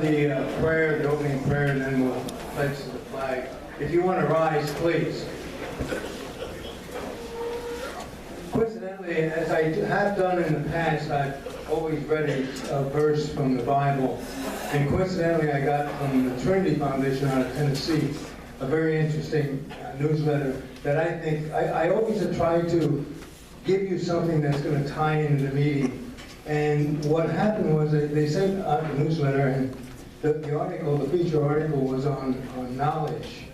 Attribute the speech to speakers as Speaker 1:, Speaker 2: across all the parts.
Speaker 1: have the prayer, the opening prayer, and then we'll pledge to the flag. If you want to rise, please. Coincidentally, as I have done in the past, I've always read a verse from the Bible. And coincidentally, I got from the Trinity Foundation out of Tennessee a very interesting newsletter that I think, I always try to give you something that's going to tie into the meeting. And what happened was they sent out a newsletter, and the article, the feature article, was on knowledge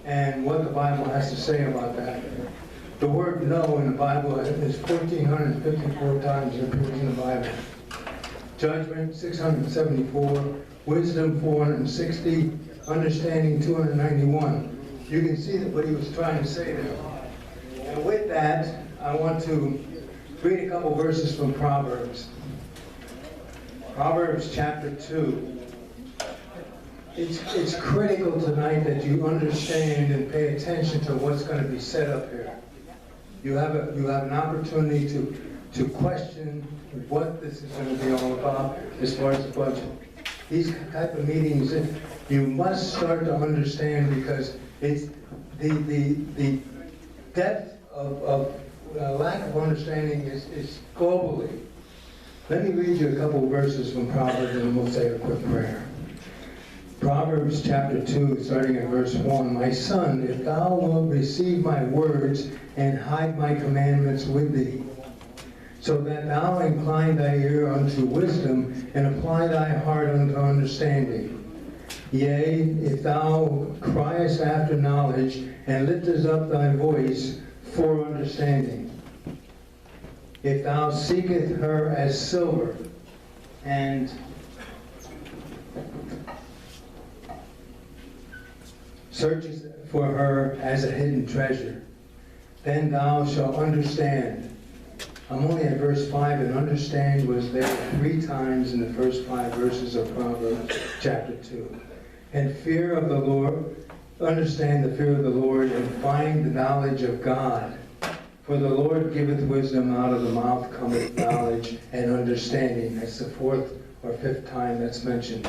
Speaker 1: and what the Bible has to say about that. The word "know" in the Bible is 1,454 times it appears in the Bible. Judgment 674, wisdom 460, understanding 291. You can see that what he was trying to say there. And with that, I want to read a couple verses from Proverbs. Proverbs chapter 2. It's critical tonight that you understand and pay attention to what's going to be said up here. You have an opportunity to question what this is going to be all about as far as the budget. These type of meetings, you must start to understand, because it's the depth of lack of understanding is globally. Let me read you a couple of verses from Proverbs, and we'll say a quick prayer. Proverbs chapter 2, starting at verse 1. My son, if thou wilt receive my words and hide my commandments with thee, so that thou incline thy ear unto wisdom and apply thy heart unto understanding. Yea, if thou criest after knowledge and liftest up thy voice for understanding. If thou seekest her as silver and searchest for her as a hidden treasure, then thou shalt understand. I'm only at verse 5, and understand was there 3 times in the first 5 verses of Proverbs chapter 2. And fear of the Lord, understand the fear of the Lord, and find the knowledge of God. For the Lord giveth wisdom, out of the mouth cometh knowledge and understanding. That's the 4th or 5th time that's mentioned.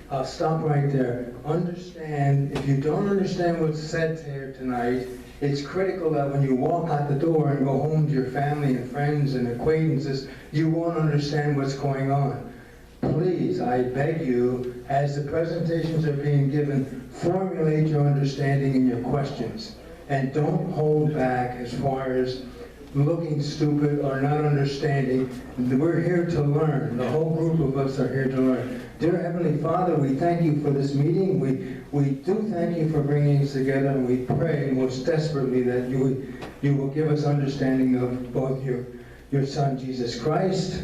Speaker 1: I'll stop right there. Understand, if you don't understand what's said here tonight, it's critical that when you walk out the door and go home to your family and friends and acquaintances, you won't understand what's going on. Please, I beg you, as the presentations are being given, formulate your understanding and your questions. And don't hold back as far as looking stupid or not understanding. We're here to learn. The whole group of us are here to learn. Dear Heavenly Father, we thank you for this meeting. We do thank you for bringing us together, and we pray most desperately that you will give us understanding of both your Son, Jesus Christ,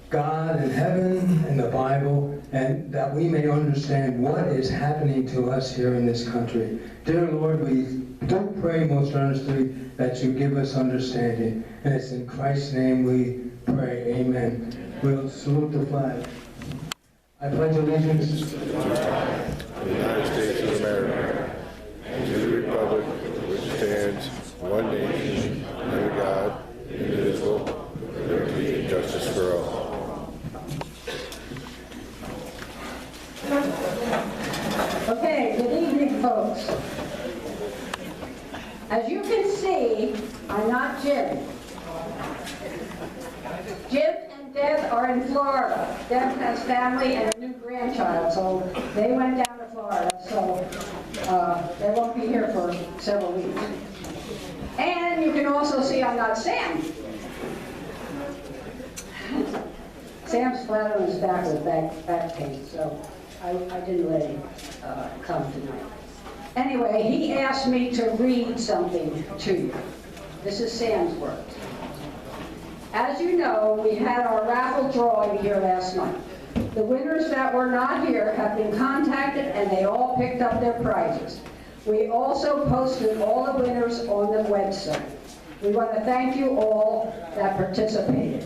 Speaker 1: God in heaven, and the Bible, and that we may understand what is happening to us here in this country. Dear Lord, we do pray most earnestly that you give us understanding. And it's in Christ's name we pray. Amen. We'll salute the flag. I pledge allegiance to the flag
Speaker 2: of the United States of America and to the republic which stands one nation under God, indivisible, with liberty and justice for all.
Speaker 3: Okay, good evening, folks. As you can see, I'm not Jim. Jim and Deb are in Florida. Deb has family and a new grandchild, so they went down to Florida, so they won't be here for several weeks. And you can also see I'm not Sam. Sam's flat on his back with back pain, so I didn't let him come tonight. Anyway, he asked me to read something to you. This is Sam's words. As you know, we had our raffle drawing here last night. The winners that were not here have been contacted, and they all picked up their prizes. We also posted all the winners on the website. We want to thank you all that participated.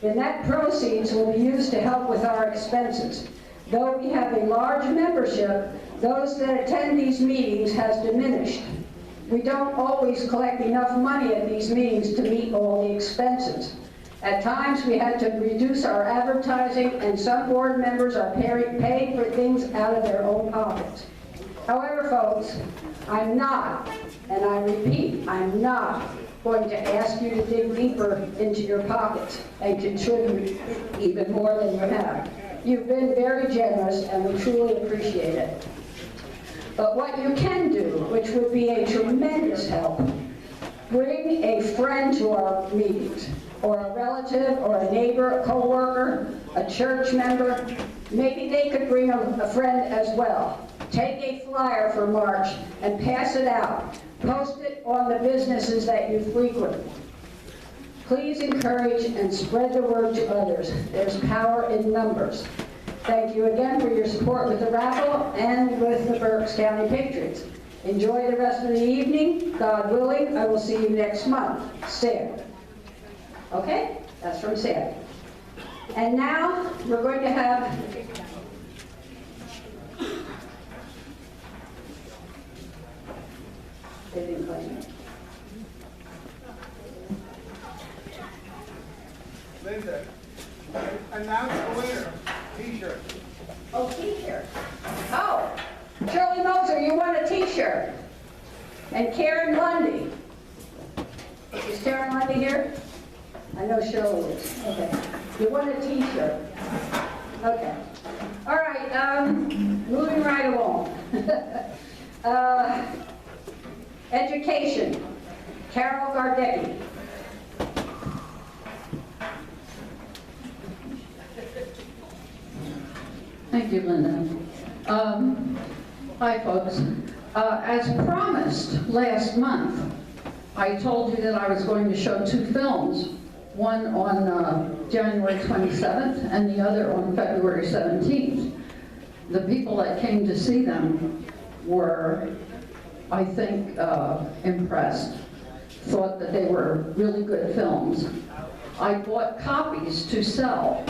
Speaker 3: The net proceeds will be used to help with our expenses. Though we have a large membership, those that attend these meetings has diminished. We don't always collect enough money at these meetings to meet all the expenses. At times, we had to reduce our advertising, and some board members are paying for things out of their own pockets. However, folks, I'm not, and I repeat, I'm not going to ask you to dig deeper into your pockets and contribute even more than you have. You've been very generous, and we truly appreciate it. But what you can do, which would be a tremendous help, bring a friend to our meetings, or a relative, or a neighbor, a co-worker, a church member. Maybe they could bring a friend as well. Take a flyer for March and pass it out. Post it on the businesses that you frequent. Please encourage and spread the word to others. There's power in numbers. Thank you again for your support with the raffle and with the Berks County Patriots. Enjoy the rest of the evening. God willing, I will see you next month. Sam. Okay? That's from Sam. And now we're going to have they didn't claim it.
Speaker 4: Linda, announce the winner. T-shirt.
Speaker 3: Oh, t-shirt. Oh, Shirley Moser, you won a t-shirt. And Karen Lundy. Is Karen Lundy here? I know Shirley is. Okay. You won a t-shirt. Okay. All right, moving right along. Education. Carol Gardecki.
Speaker 5: Thank you, Linda. Hi, folks. As promised last month, I told you that I was going to show two films, one on January 27th and the other on February 17th. The people that came to see them were, I think, impressed, thought that they were really good films. I bought copies to sell.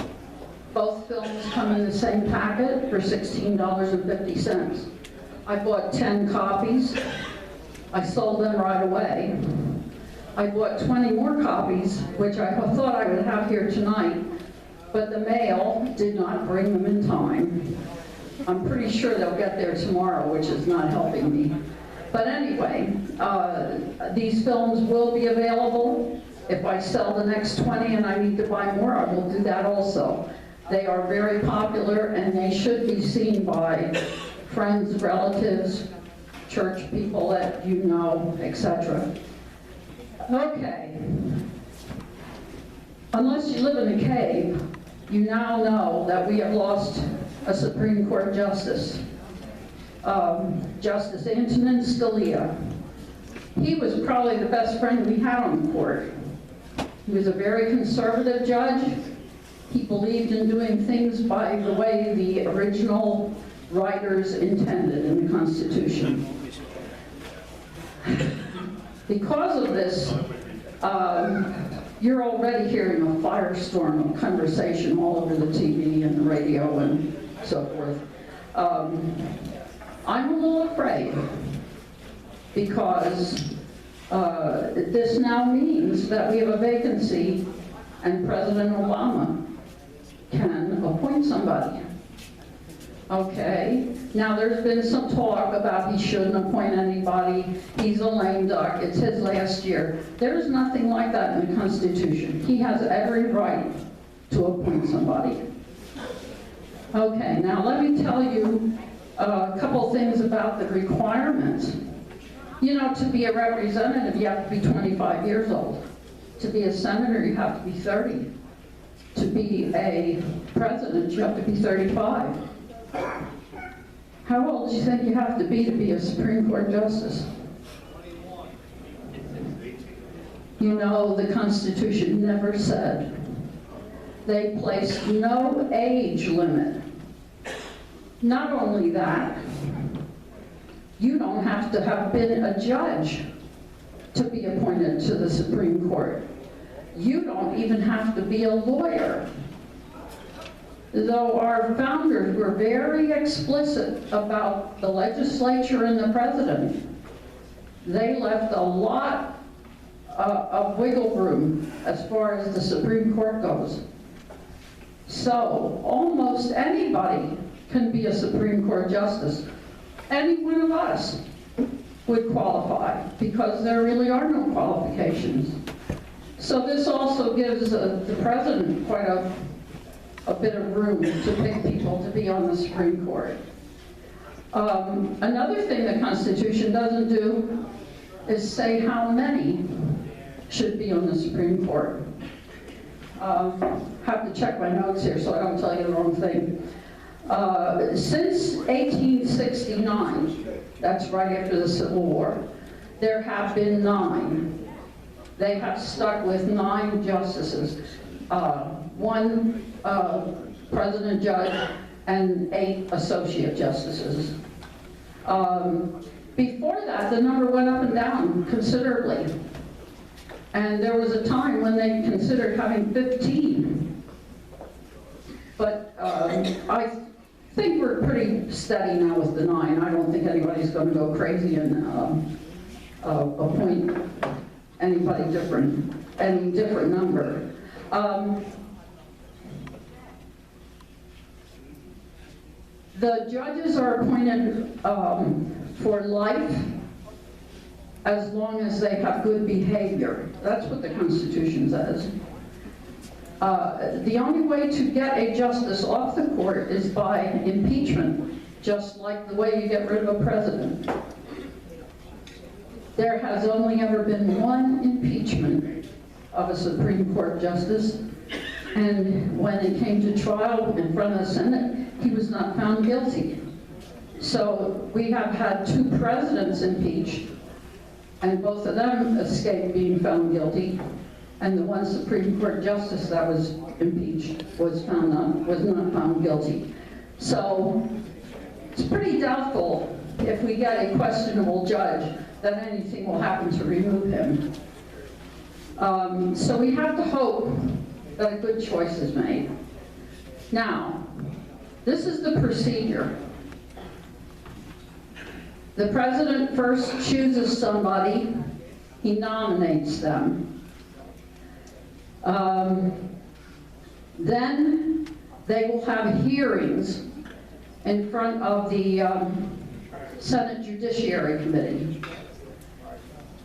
Speaker 5: Both films come in the same packet for $16.50. I bought 10 copies. I sold them right away. I bought 20 more copies, which I thought I would have here tonight, but the mail did not bring them in time. I'm pretty sure they'll get there tomorrow, which is not helping me. But anyway, these films will be available. If I sell the next 20 and I need to buy more, I will do that also. They are very popular, and they should be seen by friends, relatives, church people that you know, etc. Okay. Unless you live in a cave, you now know that we have lost a Supreme Court justice, Justice Antonin Scalia. He was probably the best friend we had on the court. He was a very conservative judge. He believed in doing things by the way the original writers intended in the Constitution. Because of this, you're already hearing a firestorm of conversation all over the TV and the radio and so forth. I'm a little afraid because this now means that we have a vacancy and President Obama can appoint somebody. Okay, now there's been some talk about he shouldn't appoint anybody, he's a lame duck, it's his last year. There's nothing like that in the Constitution. He has every right to appoint somebody. Okay, now let me tell you a couple things about the requirements. You know, to be a representative, you have to be 25 years old. To be a senator, you have to be 30. To be a president, you have to be 35. How old do you think you have to be a Supreme Court justice? You know, the Constitution never said. They placed no age limit. Not only that, you don't have to have been a judge to be appointed to the Supreme Court. You don't even have to be a lawyer. Though our founders were very explicit about the legislature and the president, they left a lot of wiggle room as far as the Supreme Court goes. So almost anybody can be a Supreme Court justice. Any one of us would qualify because there really are no qualifications. So this also gives the president quite a bit of room to pick people to be on the Supreme Court. Another thing the Constitution doesn't do is say how many should be on the Supreme Court. Have to check my notes here so I don't tell you the wrong thing. Since 1869, that's right after the Civil War, there have been 9. They have stuck with 9 justices, 1 president judge and 8 associate justices. Before that, the number went up and down considerably. And there was a time when they considered having 15. But I think we're pretty steady now with the 9. I don't think anybody's going to go crazy and appoint anybody different, any different number. The judges are appointed for life as long as they have good behavior. That's what the Constitution says. The only way to get a justice off the court is by impeachment, just like the way you get rid of a president. There has only ever been 1 impeachment of a Supreme Court justice, and when it came to trial in front of the Senate, he was not found guilty. So we have had 2 presidents impeached, and both of them escaped being found guilty, and the one Supreme Court justice that was impeached was not found guilty. So it's pretty doubtful if we get a questionable judge that anything will happen to remove him. So we have to hope that a good choice is made. Now, this is the procedure. The president first chooses somebody, he nominates them. Then they will have hearings in front of the Senate Judiciary Committee.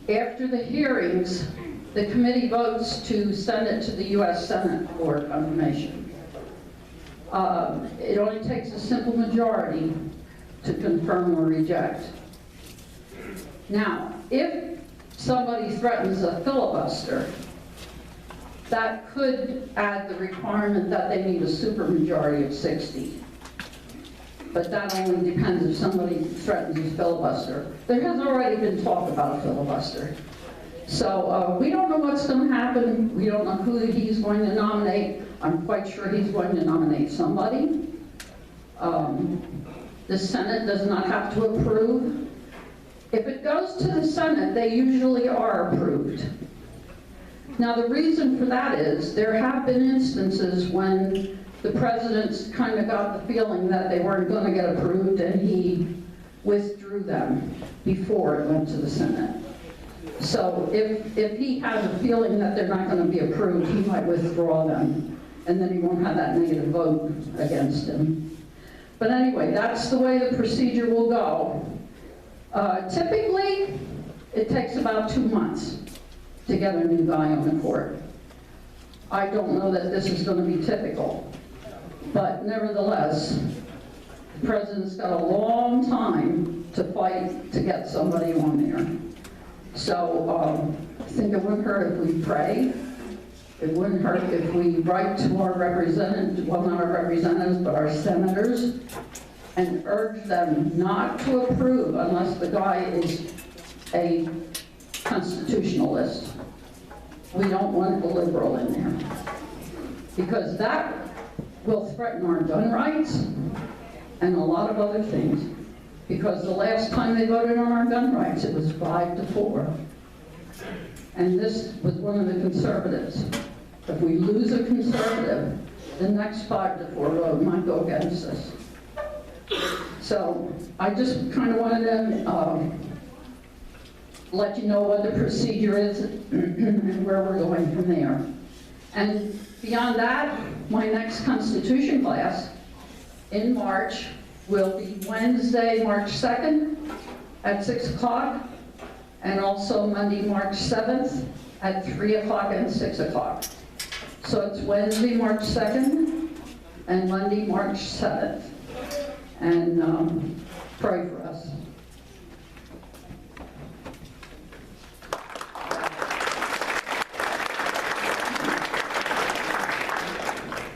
Speaker 5: After the hearings, the committee votes to send it to the U.S. Senate for confirmation. It only takes a simple majority to confirm or reject. Now, if somebody threatens a filibuster, that could add the requirement that they need a supermajority of 60. But that only depends if somebody threatens a filibuster. There has already been talk about a filibuster. So we don't know what's going to happen. We don't know who he's going to nominate. I'm quite sure he's going to nominate somebody. The Senate does not have to approve. If it goes to the Senate, they usually are approved. Now, the reason for that is there have been instances when the president's kind of got the feeling that they weren't going to get approved, and he withdrew them before it went to the Senate. So if he has a feeling that they're not going to be approved, he might withdraw them, and then he won't have that negative vote against him. But anyway, that's the way the procedure will go. Typically, it takes about 2 months to get a new guy on the court. I don't know that this is going to be typical, but nevertheless, the president's got a long time to fight to get somebody on there. So I think it wouldn't hurt if we pray. It wouldn't hurt if we write to our representatives, well, not our representatives, but our senators, and urge them not to approve unless the guy is a constitutionalist. We don't want a liberal in there, because that will threaten our gun rights and a lot of other things. Because the last time they voted on our gun rights, it was 5-4. And this was one of the conservatives. If we lose a conservative, the next 5-4 vote might go against us. So I just kind of wanted to let you know what the procedure is and where we're going from there. And beyond that, my next Constitution class in March will be Wednesday, March 2nd at 6 o'clock, and also Monday, March 7th at 3 o'clock and 6 o'clock. So it's Wednesday, March 2nd and Monday, March 7th. And pray for us.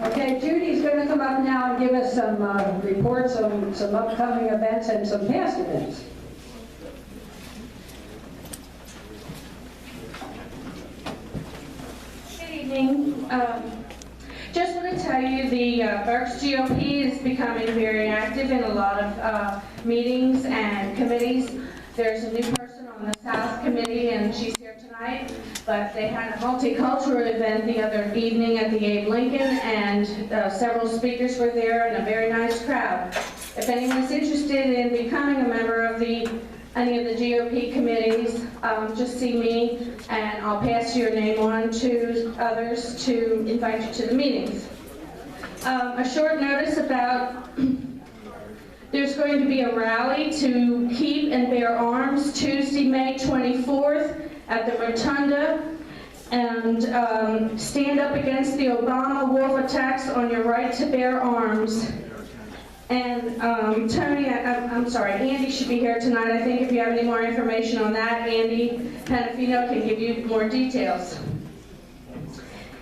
Speaker 3: Okay, Judy's going to come up now and give us some reports on some upcoming events and some past events.
Speaker 6: Good evening. Just want to tell you the Berks GOP is becoming very active in a lot of meetings and committees. There's a new person on the South Committee and she's here tonight, but they had a multicultural event the other evening at the Abe Lincoln and several speakers were there and a very nice crowd. If anyone's interested in becoming a member of any of the GOP committees, just see me and I'll pass your name on to others to invite you to the meetings. A short notice about there's going to be a rally to keep and bear arms Tuesday, May 24th at the Rotunda and stand up against the Obama wolf attacks on your right to bear arms. And Tony, I'm sorry, Andy should be here tonight. I think if you have any more information on that, Andy Panafino can give you more details.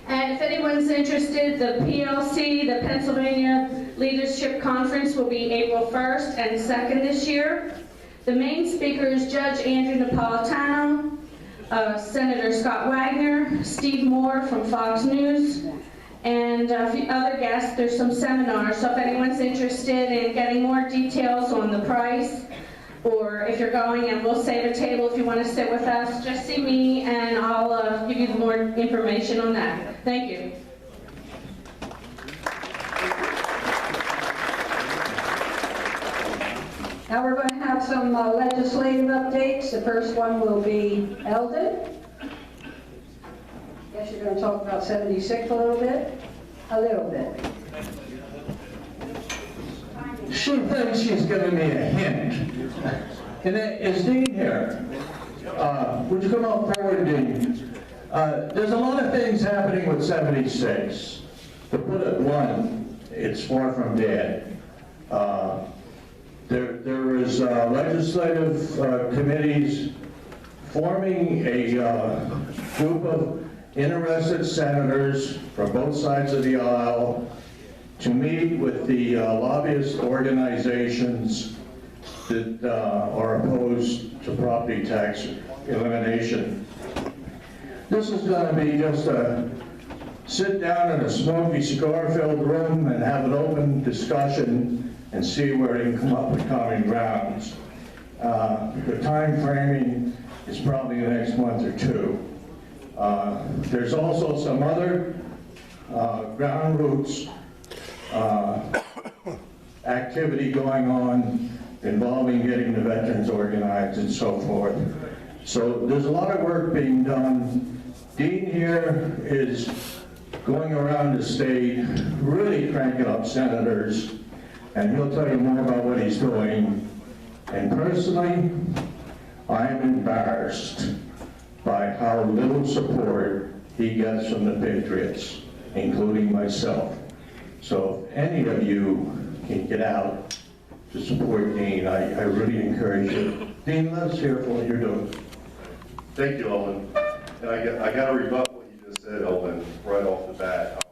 Speaker 6: And if anyone's interested, the PLC, the Pennsylvania Leadership Conference, will be April 1st and 2nd this year. The main speaker is Judge Andrew Napolitano, Senator Scott Wagner, Steve Moore from Fox News, and a few other guests. There's some seminars, so if anyone's interested in getting more details on the price, or if you're going and we'll save a table if you want to sit with us, just see me and I'll give you more information on that. Thank you.
Speaker 3: Now we're going to have some legislative updates. The first one will be Eldon. Guess you're going to talk about 76 a little bit? A little bit.
Speaker 7: She thinks she's giving me a hint. And is Dean here? Would you come up forward, Dean? There's a lot of things happening with 76. To put it blunt, it's far from dead. There is legislative committees forming a group of interested senators from both sides of the aisle to meet with the lobbyist organizations that are opposed to property tax elimination. This is going to be just a sit down in a smoky, cigar-filled room and have an open discussion and see where you can come up with common grounds. The time framing is probably the next month or two. There's also some other ground roots activity going on involving getting the veterans organized and so forth. So there's a lot of work being done. Dean here is going around the state, really cranking up senators, and he'll tell you more about what he's doing. And personally, I am embarrassed by how little support he gets from the Patriots, including myself. So if any of you can get out to support Dean, I really encourage you. Dean, let's hear for what you're doing.
Speaker 8: Thank you, Eldon. And I got to rebut what you just said, Eldon, right off the bat.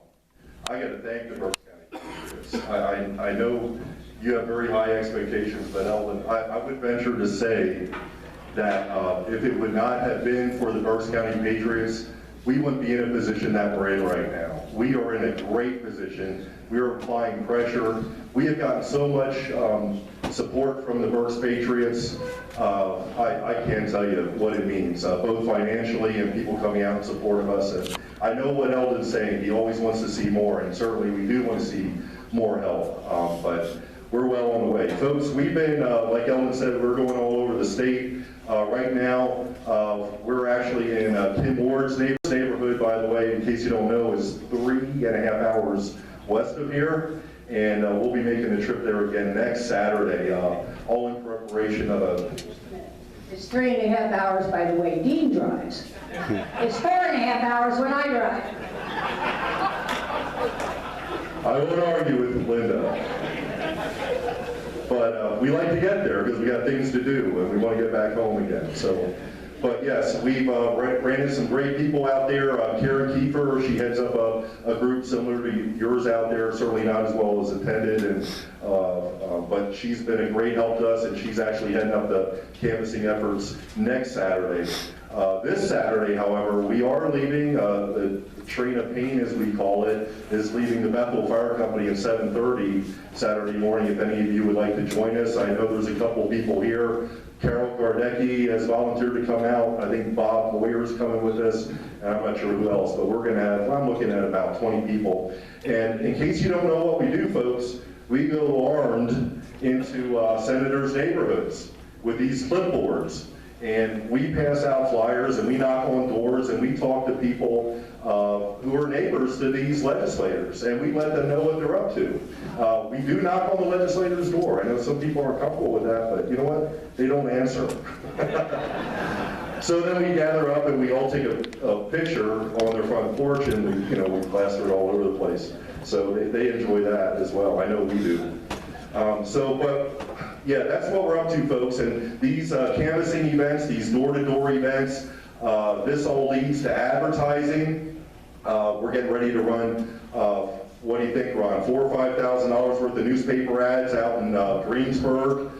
Speaker 8: I got to thank the Berks County Patriots. I know you have very high expectations, but Eldon, I would venture to say that if it would not have been for the Berks County Patriots, we wouldn't be in a position that we're in right now. We are in a great position. We are applying pressure. We have gotten so much support from the Berks Patriots. I can't tell you what it means, both financially and people coming out in support of us. And I know what Eldon's saying. He always wants to see more, and certainly we do want to see more help. But we're well on the way. Folks, we've been, like Eldon said, we're going all over the state. Right now, We're actually in Kim Ward's neighborhood, by the way, in case you don't know, is 3.5 hours west of here. And we'll be making a trip there again next Saturday, all in preparation of a...
Speaker 3: It's 3.5 hours, by the way, Dean drives. It's 4.5 hours when I drive.
Speaker 8: I won't argue with Linda. But we like to get there because we got things to do and we want to get back home again. So, but yes, we've ran into some great people out there. Karen Kiefer, she heads up a group similar to yours out there, certainly not as well as attended, and but she's been a great help to us, and she's actually heading up the canvassing efforts next Saturday. This Saturday, however, we are leaving, the train of pain, as we call it, is leaving the Bethel Fire Company at 7:30 Saturday morning. If any of you would like to join us, I know there's a couple people here. Carol Gardecki has volunteered to come out. I think Bob Moyer's coming with us, and I'm not sure who else, but we're gonna have, I'm looking at about 20 people. And in case you don't know what we do, folks, we go armed into senators' neighborhoods with these clipboards. And we pass out flyers and we knock on doors and we talk to people who are neighbors to these legislators, and we let them know what they're up to. We do knock on the legislator's door. I know some people aren't comfortable with that, but you know what? They don't answer. So then we gather up and we all take a picture on their front porch, and we plaster it all over the place. So they enjoy that as well. I know we do. But yeah, that's what we're up to, folks. And these canvassing events, these door-to-door events, this all leads to advertising. We're getting ready to run, what do you think, Ron? $4,000 or $5,000 worth of newspaper ads out in Greensburg,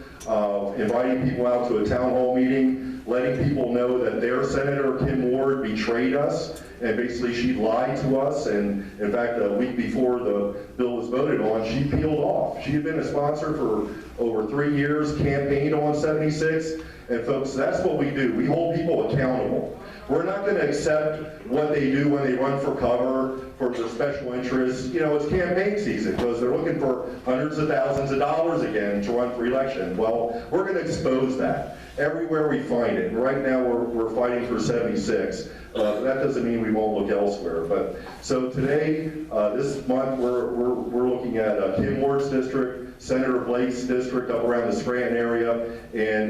Speaker 8: inviting people out to a town hall meeting, letting people know that their Senator Kim Ward betrayed us, and basically she lied to us. And in fact, a week before the bill was voted on, she peeled off. She had been a sponsor for over 3 years, campaigned on 76, and folks, that's what we do. We hold people accountable. We're not going to accept what they do when they run for cover for their special interests. You know, it's campaign season because they're looking for hundreds of thousands of dollars again to run for election. Well, we're going to expose that everywhere we find it. Right now, we're fighting for 76. That doesn't mean we won't look elsewhere. But so today, this month, we're looking at Kim Ward's district, Senator Blake's district up around the Scranton area, and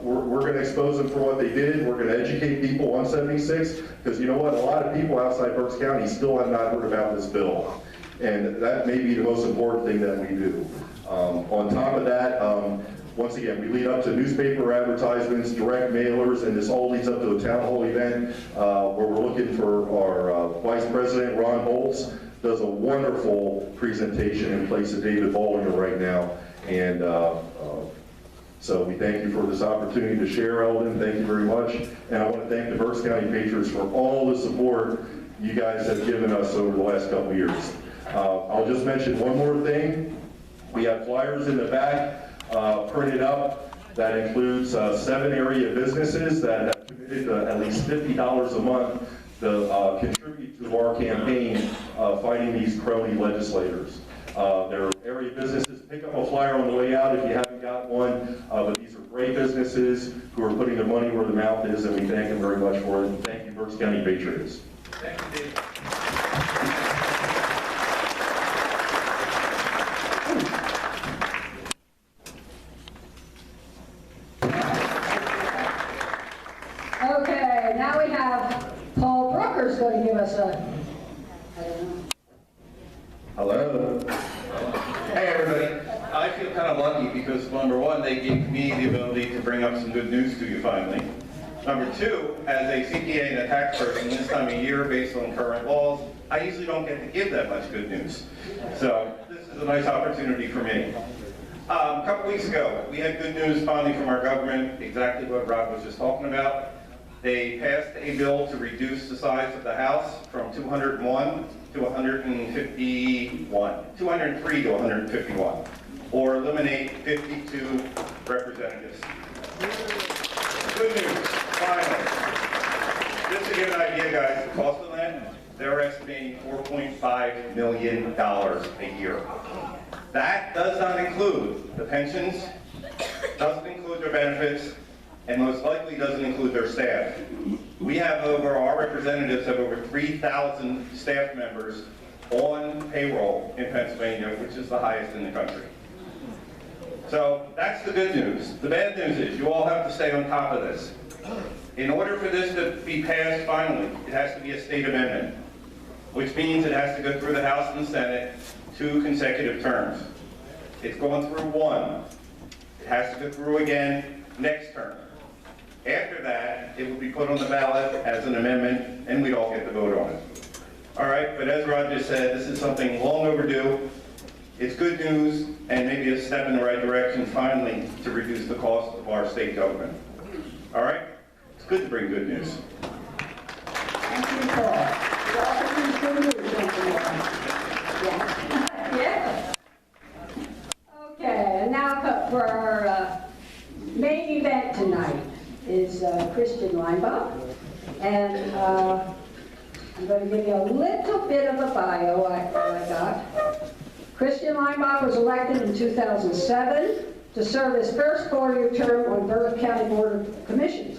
Speaker 8: we're going to expose them for what they did. We're going to educate people on 76, because you know what? A lot of people outside Berks County still have not heard about this bill, and that may be the most important thing that we do. On top of that, once again, we lead up to newspaper advertisements, direct mailers, and this all leads up to a town hall event where we're looking for our Vice President, Ron Holtz, does a wonderful presentation in place of David Bollinger right now. And so we thank you for this opportunity to share, Eldon. Thank you very much. And I want to thank the Berks County Patriots for all the support you guys have given us over the last couple years. I'll just mention one more thing. We have flyers in the back printed up that includes 7 area businesses that have committed at least $50 a month to contribute to our campaign fighting these crony legislators. They're area businesses. Pick up a flyer on the way out if you haven't got one, but these are great businesses who are putting their money where their mouth is, and we thank them very much for it. And thank you, Berks County Patriots.
Speaker 4: Thank you, Dave.
Speaker 3: Okay, now we have Paul Brooker's going to give us a, I don't know.
Speaker 9: Hello. Hey, everybody. I feel kind of lucky because, number one, they gave me the ability to bring up some good news to you finally. Number two, as a CPA and a tax person, this time of year, based on current laws, I usually don't get to give that much good news. So this is a nice opportunity for me. A couple weeks ago, we had good news finally from our government, exactly what Rob was just talking about. They passed a bill to reduce the size of the House from 201 to 151, 203 to 151, or eliminate 52 representatives. Good news, finally. Just to give an idea, guys, the cost of that, they're estimating $4.5 million a year. That does not include the pensions, doesn't include their benefits, and most likely doesn't include their staff. We have our representatives have over 3,000 staff members on payroll in Pennsylvania, which is the highest in the country. So that's the good news. The bad news is you all have to stay on top of this. In order for this to be passed finally, it has to be a state amendment, which means it has to go through the House and the Senate 2 consecutive terms. It's gone through 1. It has to go through again next term. After that, it will be put on the ballot as an amendment, and we'd all get to vote on it. All right, but as Rod just said, this is something long overdue. It's good news, and maybe a step in the right direction finally to reduce the cost of our state government. All right? It's good to bring good news.
Speaker 3: Thank you, Paul. You also bring good news, don't you, Paul? Yeah. Yeah. Okay, and now for our main event tonight is Christian Leinbach. And I'm going to give you a little bit of a bio I got. Christian Leinbach was elected in 2007 to serve his first 4-year term on Berks County Board of Commissioners.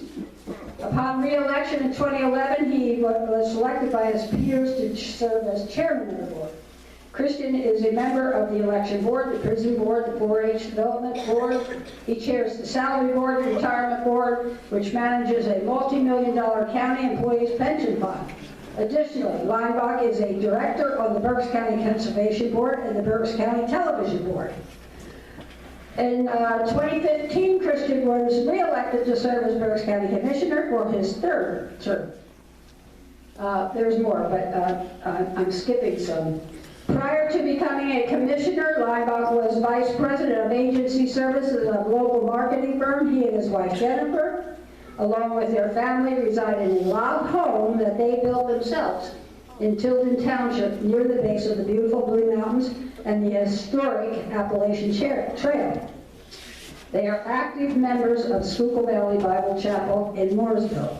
Speaker 3: Upon re-election in 2011, he was selected by his peers to serve as chairman of the board. Christian is a member of the election board, the prison board, the 4-H development board. He chairs the salary board, the retirement board, which manages a multi-million-dollar county employees pension fund. Additionally, Leinbach is a director on the Berks County Conservation Board and the Berks County Television Board. In 2015, Christian was re-elected to serve as Berks County Commissioner for his 3rd term. There's more, but I'm skipping some. Prior to becoming a commissioner, Leinbach was vice president of agency services of a global marketing firm. He and his wife Jennifer, along with their family, reside in a log home that they built themselves in Tilden Township near the base of the beautiful Blue Mountains and the historic Appalachian Trail. They are active members of Schuylkill Valley Bible Chapel in Mooresville.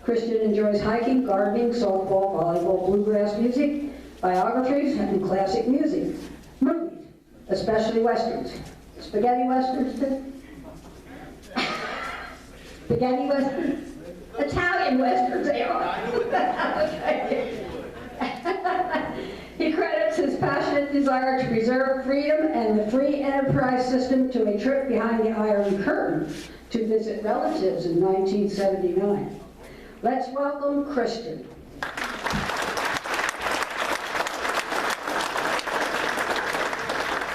Speaker 3: Christian enjoys hiking, gardening, softball, volleyball, bluegrass music, biographies, and classic music. Movies, especially westerns. Spaghetti westerns, too? Spaghetti westerns? Italian westerns, they are. Okay. He credits his passionate desire to preserve freedom and the free enterprise system to a trip behind the Iron Curtain to visit relatives in 1979. Let's welcome Christian.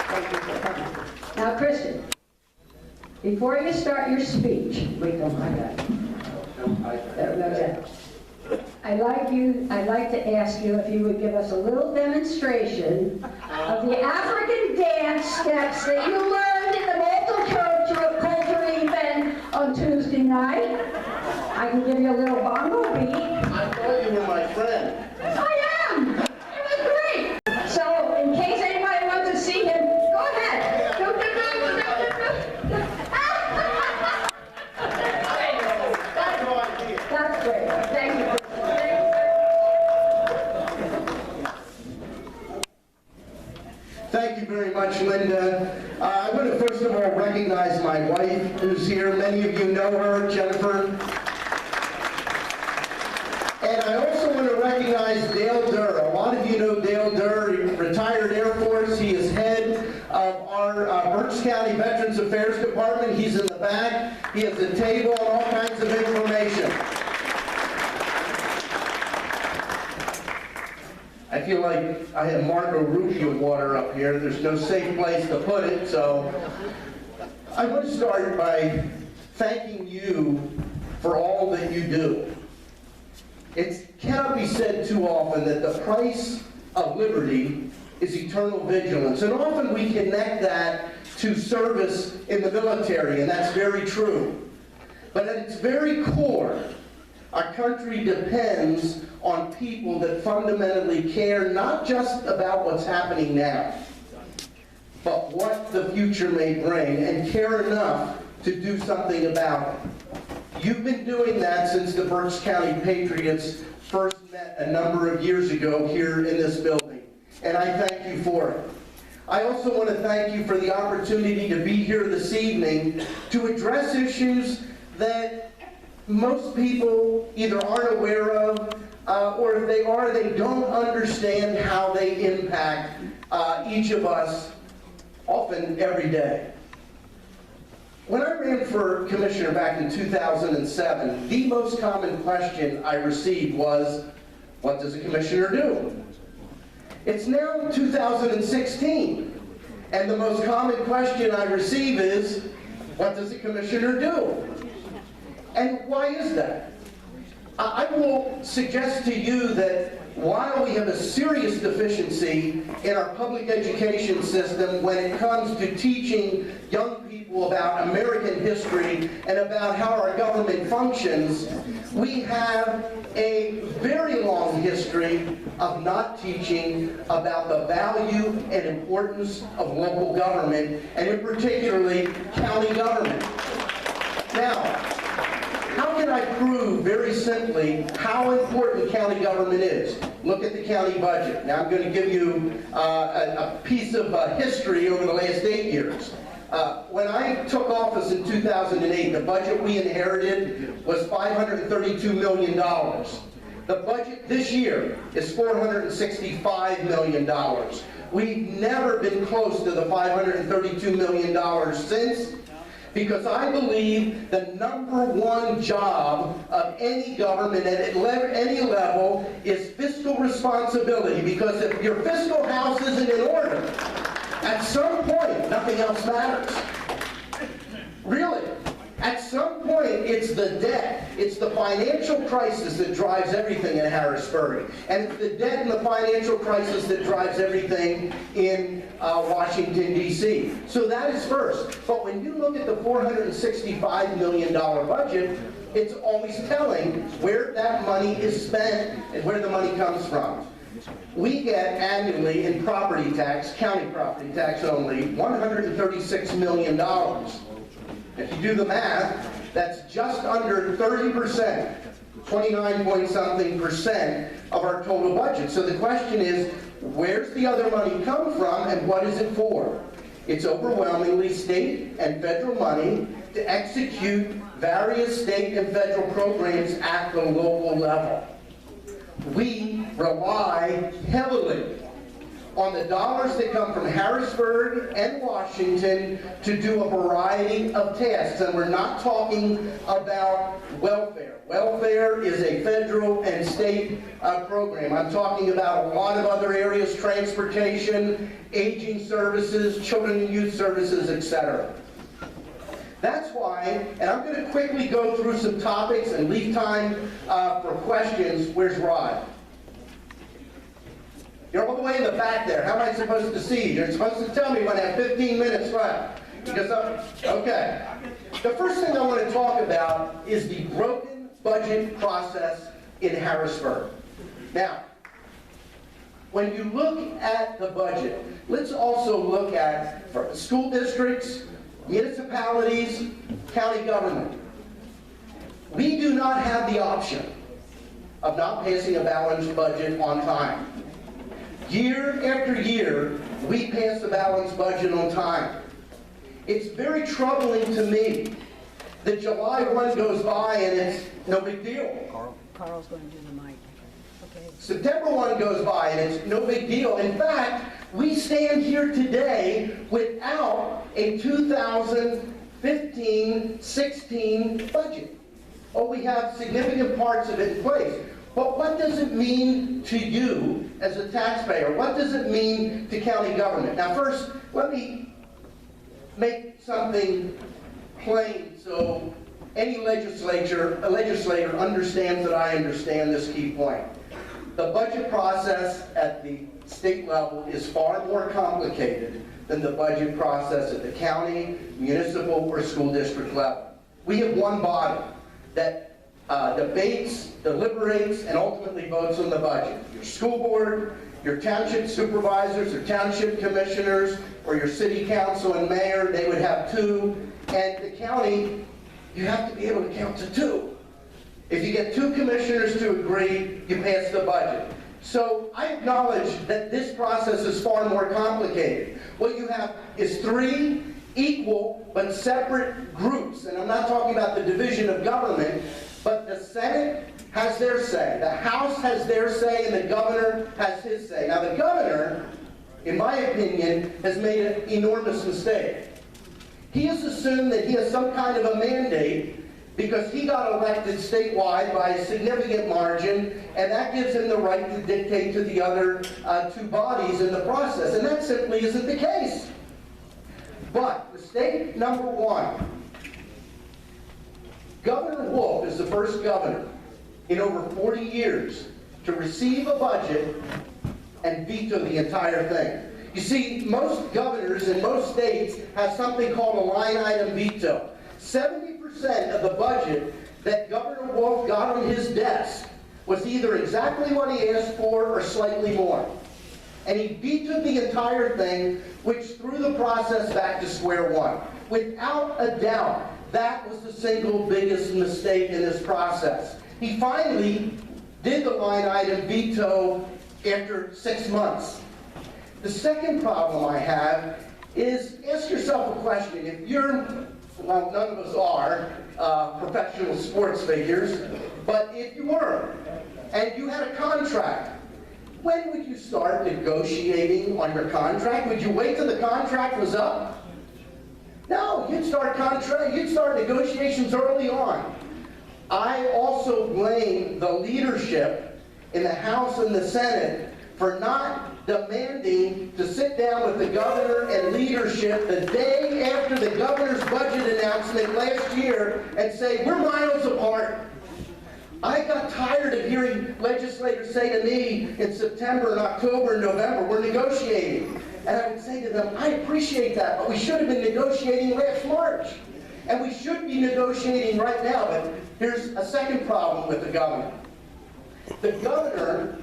Speaker 3: Thank you for coming. Now, Christian, before you start your speech, wait, don't like that. I'd like to ask you if you would give us a little demonstration of the African dance steps that you learned in the multicultural event on Tuesday night. I can give you a little bongo beat.
Speaker 7: I thought you were my friend.
Speaker 3: I am! It was great! So, in case anybody wants to see him, go ahead. That's great. Thank you.
Speaker 10: Thank you very much, Linda. I want to first of all recognize my wife who's here. Many of you know her, Jennifer. And I also want to recognize Dale Durr. A lot of you know Dale Durr, retired Air Force. He is head of our Berks County Veterans Affairs Department. He's in the back. He has a table and all kinds of information. I feel like I have Marco Rubio water up here. There's no safe place to put it, so I want to start by thanking you for all that you do. It cannot be said too often that the price of liberty is eternal vigilance, and often we connect that to service in the military, and that's very true. But at its very core, our country depends on people that fundamentally care not just about what's happening now, but what the future may bring, and care enough to do something about it. You've been doing that since the Berks County Patriots first met a number of years ago here in this building, and I thank you for it. I also want to thank you for the opportunity to be here this evening to address issues that most people either aren't aware of, or if they are, they don't understand how they impact each of us, often every day. When I ran for commissioner back in 2007, the most common question I received was, what does a commissioner do? It's now 2016, and the most common question I receive is, what does a commissioner do? And why is that? I will suggest to you that while we have a serious deficiency in our public education system when it comes to teaching young people about American history and about how our government functions, we have a very long history of not teaching about the value and importance of local government, and in particularly county government. Now, how can I prove very simply how important county government is? Look at the county budget. Now I'm going to give you a piece of history over the last 8 years. When I took office in 2008, the budget we inherited was $532 million. The budget this year is $465 million. We've never been close to the $532 million since, because I believe the #1 job of any government at any level is fiscal responsibility, because if your fiscal house isn't in order, at some point, nothing else matters. Really. At some point, it's the debt, it's the financial crisis that drives everything in Harrisburg. And it's the debt and the financial crisis that drives everything in Washington, D.C. So that is first. But when you look at the $465 million budget, it's always telling where that money is spent and where the money comes from. We get annually in property tax, county property tax only, $136 million. If you do the math, that's just under 30%, 29-point-something% of our total budget. So the question is, where's the other money come from and what is it for? It's overwhelmingly state and federal money to execute various state and federal programs at the local level. We rely heavily on the dollars that come from Harrisburg and Washington to do a variety of tasks. And we're not talking about welfare. Welfare is a federal and state program. I'm talking about a lot of other areas: transportation, aging services, children and youth services, etc. That's why, and I'm going to quickly go through some topics and leave time for questions. Where's Rod? You're all the way in the back there. How am I supposed to see you? You're supposed to tell me when I have 15 minutes left. Because okay. The first thing I want to talk about is the broken budget process in Harrisburg. Now, when you look at the budget, let's also look at school districts, municipalities, county government. We do not have the option of not passing a balanced budget on time. Year after year, we pass the balanced budget on time. It's very troubling to me that July 1 goes by and it's no big deal.
Speaker 3: Carl's going to do the mic. Okay.
Speaker 10: September 1 goes by and it's no big deal. In fact, we stand here today without a 2015-16 budget. Oh, we have significant parts of it in place. But what does it mean to you as a taxpayer? What does it mean to county government? Now first, let me make something plain so any legislator understands that I understand this key point. The budget process at the state level is far more complicated than the budget process at the county, municipal, or school district level. We have one body that debates, deliberates, and ultimately votes on the budget. Your school board, your township supervisors, or township commissioners, or your city council and mayor, they would have 2. And the county, you have to be able to count to 2. If you get 2 commissioners to agree, you pass the budget. So I acknowledge that this process is far more complicated. What you have is 3 equal but separate groups. And I'm not talking about the division of government, but the Senate has their say, the House has their say, and the governor has his say. Now the governor, in my opinion, has made an enormous mistake. He has assumed that he has some kind of a mandate because he got elected statewide by a significant margin, and that gives him the right to dictate to the other two bodies in the process. And that simply isn't the case. But mistake number one, Governor Wolf is the first governor in over 40 years to receive a budget and veto the entire thing. You see, most governors in most states have something called a line item veto. 70% of the budget that Governor Wolf got on his desk was either exactly what he asked for or slightly more. And he vetoed the entire thing, which threw the process back to square one. Without a doubt, that was the single biggest mistake in this process. He finally did the line item veto after 6 months. The second problem I have is, ask yourself a question. If you're, well, none of us are professional sports figures, but if you were, and you had a contract, when would you start negotiating on your contract? Would you wait till the contract was up? No, you'd start negotiations early on. I also blame the leadership in the House and the Senate for not demanding to sit down with the governor and leadership the day after the governor's budget announcement last year and say, we're miles apart. I got tired of hearing legislators say to me in September and October and November, we're negotiating. And I would say to them, I appreciate that, but we should have been negotiating last March. And we should be negotiating right now. But here's a second problem with the governor. The governor,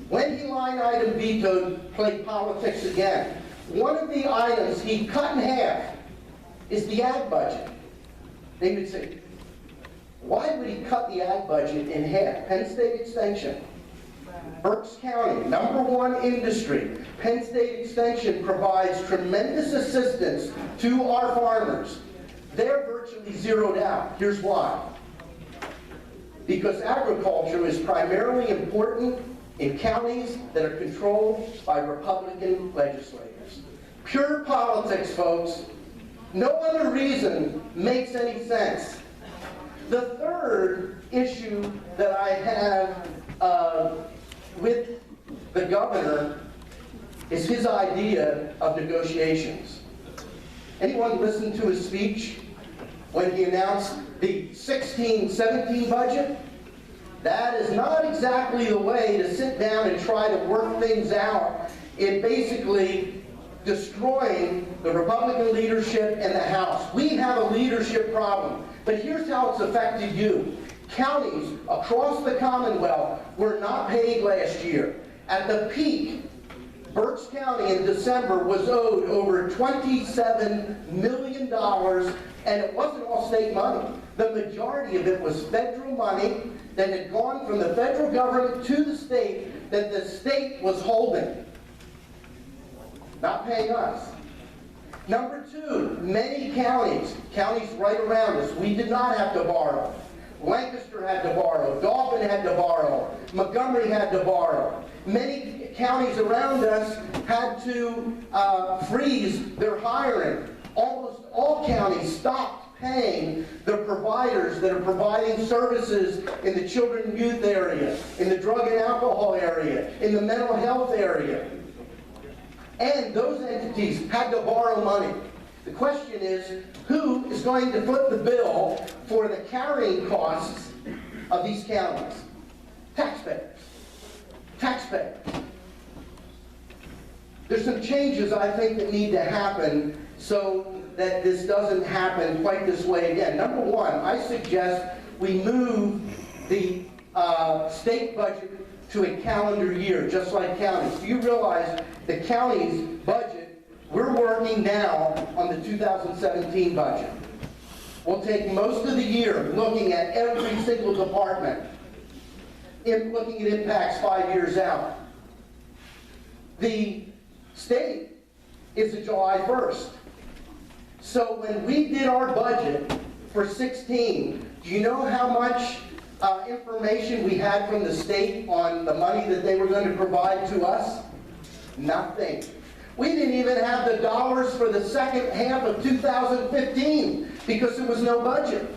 Speaker 10: when he line item vetoed, played politics again. One of the items he cut in half is the ag budget. They would say, why would he cut the ag budget in half? Penn State Extension. Berks County, #1 industry. Penn State Extension provides tremendous assistance to our farmers. They're virtually zeroed out. Here's why. Because agriculture is primarily important in counties that are controlled by Republican legislators. Pure politics, folks. No other reason makes any sense. The third issue that I have with the governor is his idea of negotiations. Anyone listen to his speech when he announced the 16-17 budget? That is not exactly the way to sit down and try to work things out in basically destroying the Republican leadership and the House. We have a leadership problem, but here's how it's affected you. Counties across the Commonwealth were not paid last year. At the peak, Berks County in December was owed over $27 million, and it wasn't all state money. The majority of it was federal money that had gone from the federal government to the state that the state was holding, not paying us. Number two, many counties right around us, we did not have to borrow. Lancaster had to borrow, Dauphin had to borrow, Montgomery had to borrow. Many counties around us had to freeze their hiring. Almost all counties stopped paying the providers that are providing services in the children and youth area, in the drug and alcohol area, in the mental health area. And those entities had to borrow money. The question is, who is going to foot the bill for the carrying costs of these counties? Taxpayers. Taxpayers. There's some changes I think that need to happen so that this doesn't happen quite this way again. Number one, I suggest we move the state budget to a calendar year, just like counties. Do you realize the county's budget, we're working now on the 2017 budget. We'll take most of the year looking at every single department, looking at impacts 5 years out. The state is a July 1st. So when we did our budget for 16, do you know how much information we had from the state on the money that they were going to provide to us? Nothing. We didn't even have the dollars for the second half of 2015 because there was no budget.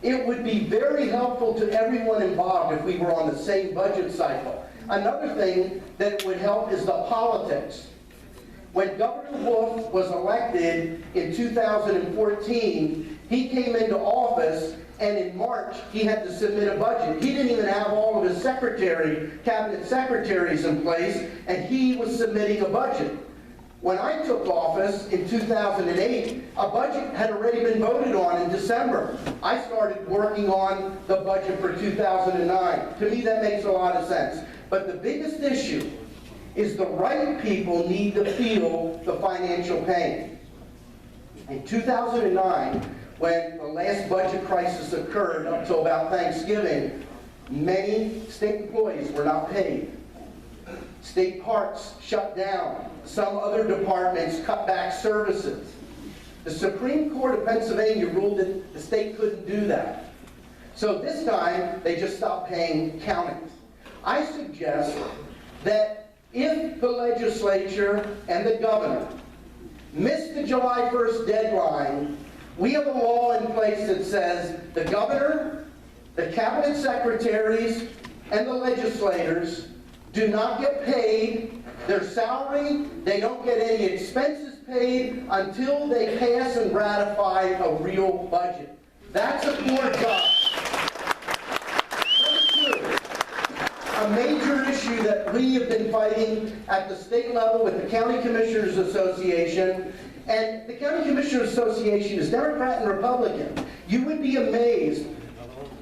Speaker 10: It would be very helpful to everyone involved if we were on the same budget cycle. Another thing that would help is the politics. When Governor Wolf was elected in 2014, he came into office, and in March, he had to submit a budget. He didn't even have all of his cabinet secretaries in place, and he was submitting a budget. When I took office in 2008, a budget had already been voted on in December. I started working on the budget for 2009. To me, that makes a lot of sense. But the biggest issue is the right people need to feel the financial pain. In 2009, when the last budget crisis occurred up until about Thanksgiving, many state employees were not paid. State parks shut down. Some other departments cut back services. The Supreme Court of Pennsylvania ruled that the state couldn't do that. So this time, they just stopped paying counties. I suggest that if the legislature and the governor miss the July 1st deadline, we have a law in place that says the governor, the cabinet secretaries, and the legislators do not get paid their salary. They don't get any expenses paid until they pass and ratify a real budget. That's a poor job. Number 2, a major issue that we have been fighting at the state level with the County Commissioners Association, and the County Commissioners Association is Democrat and Republican. You would be amazed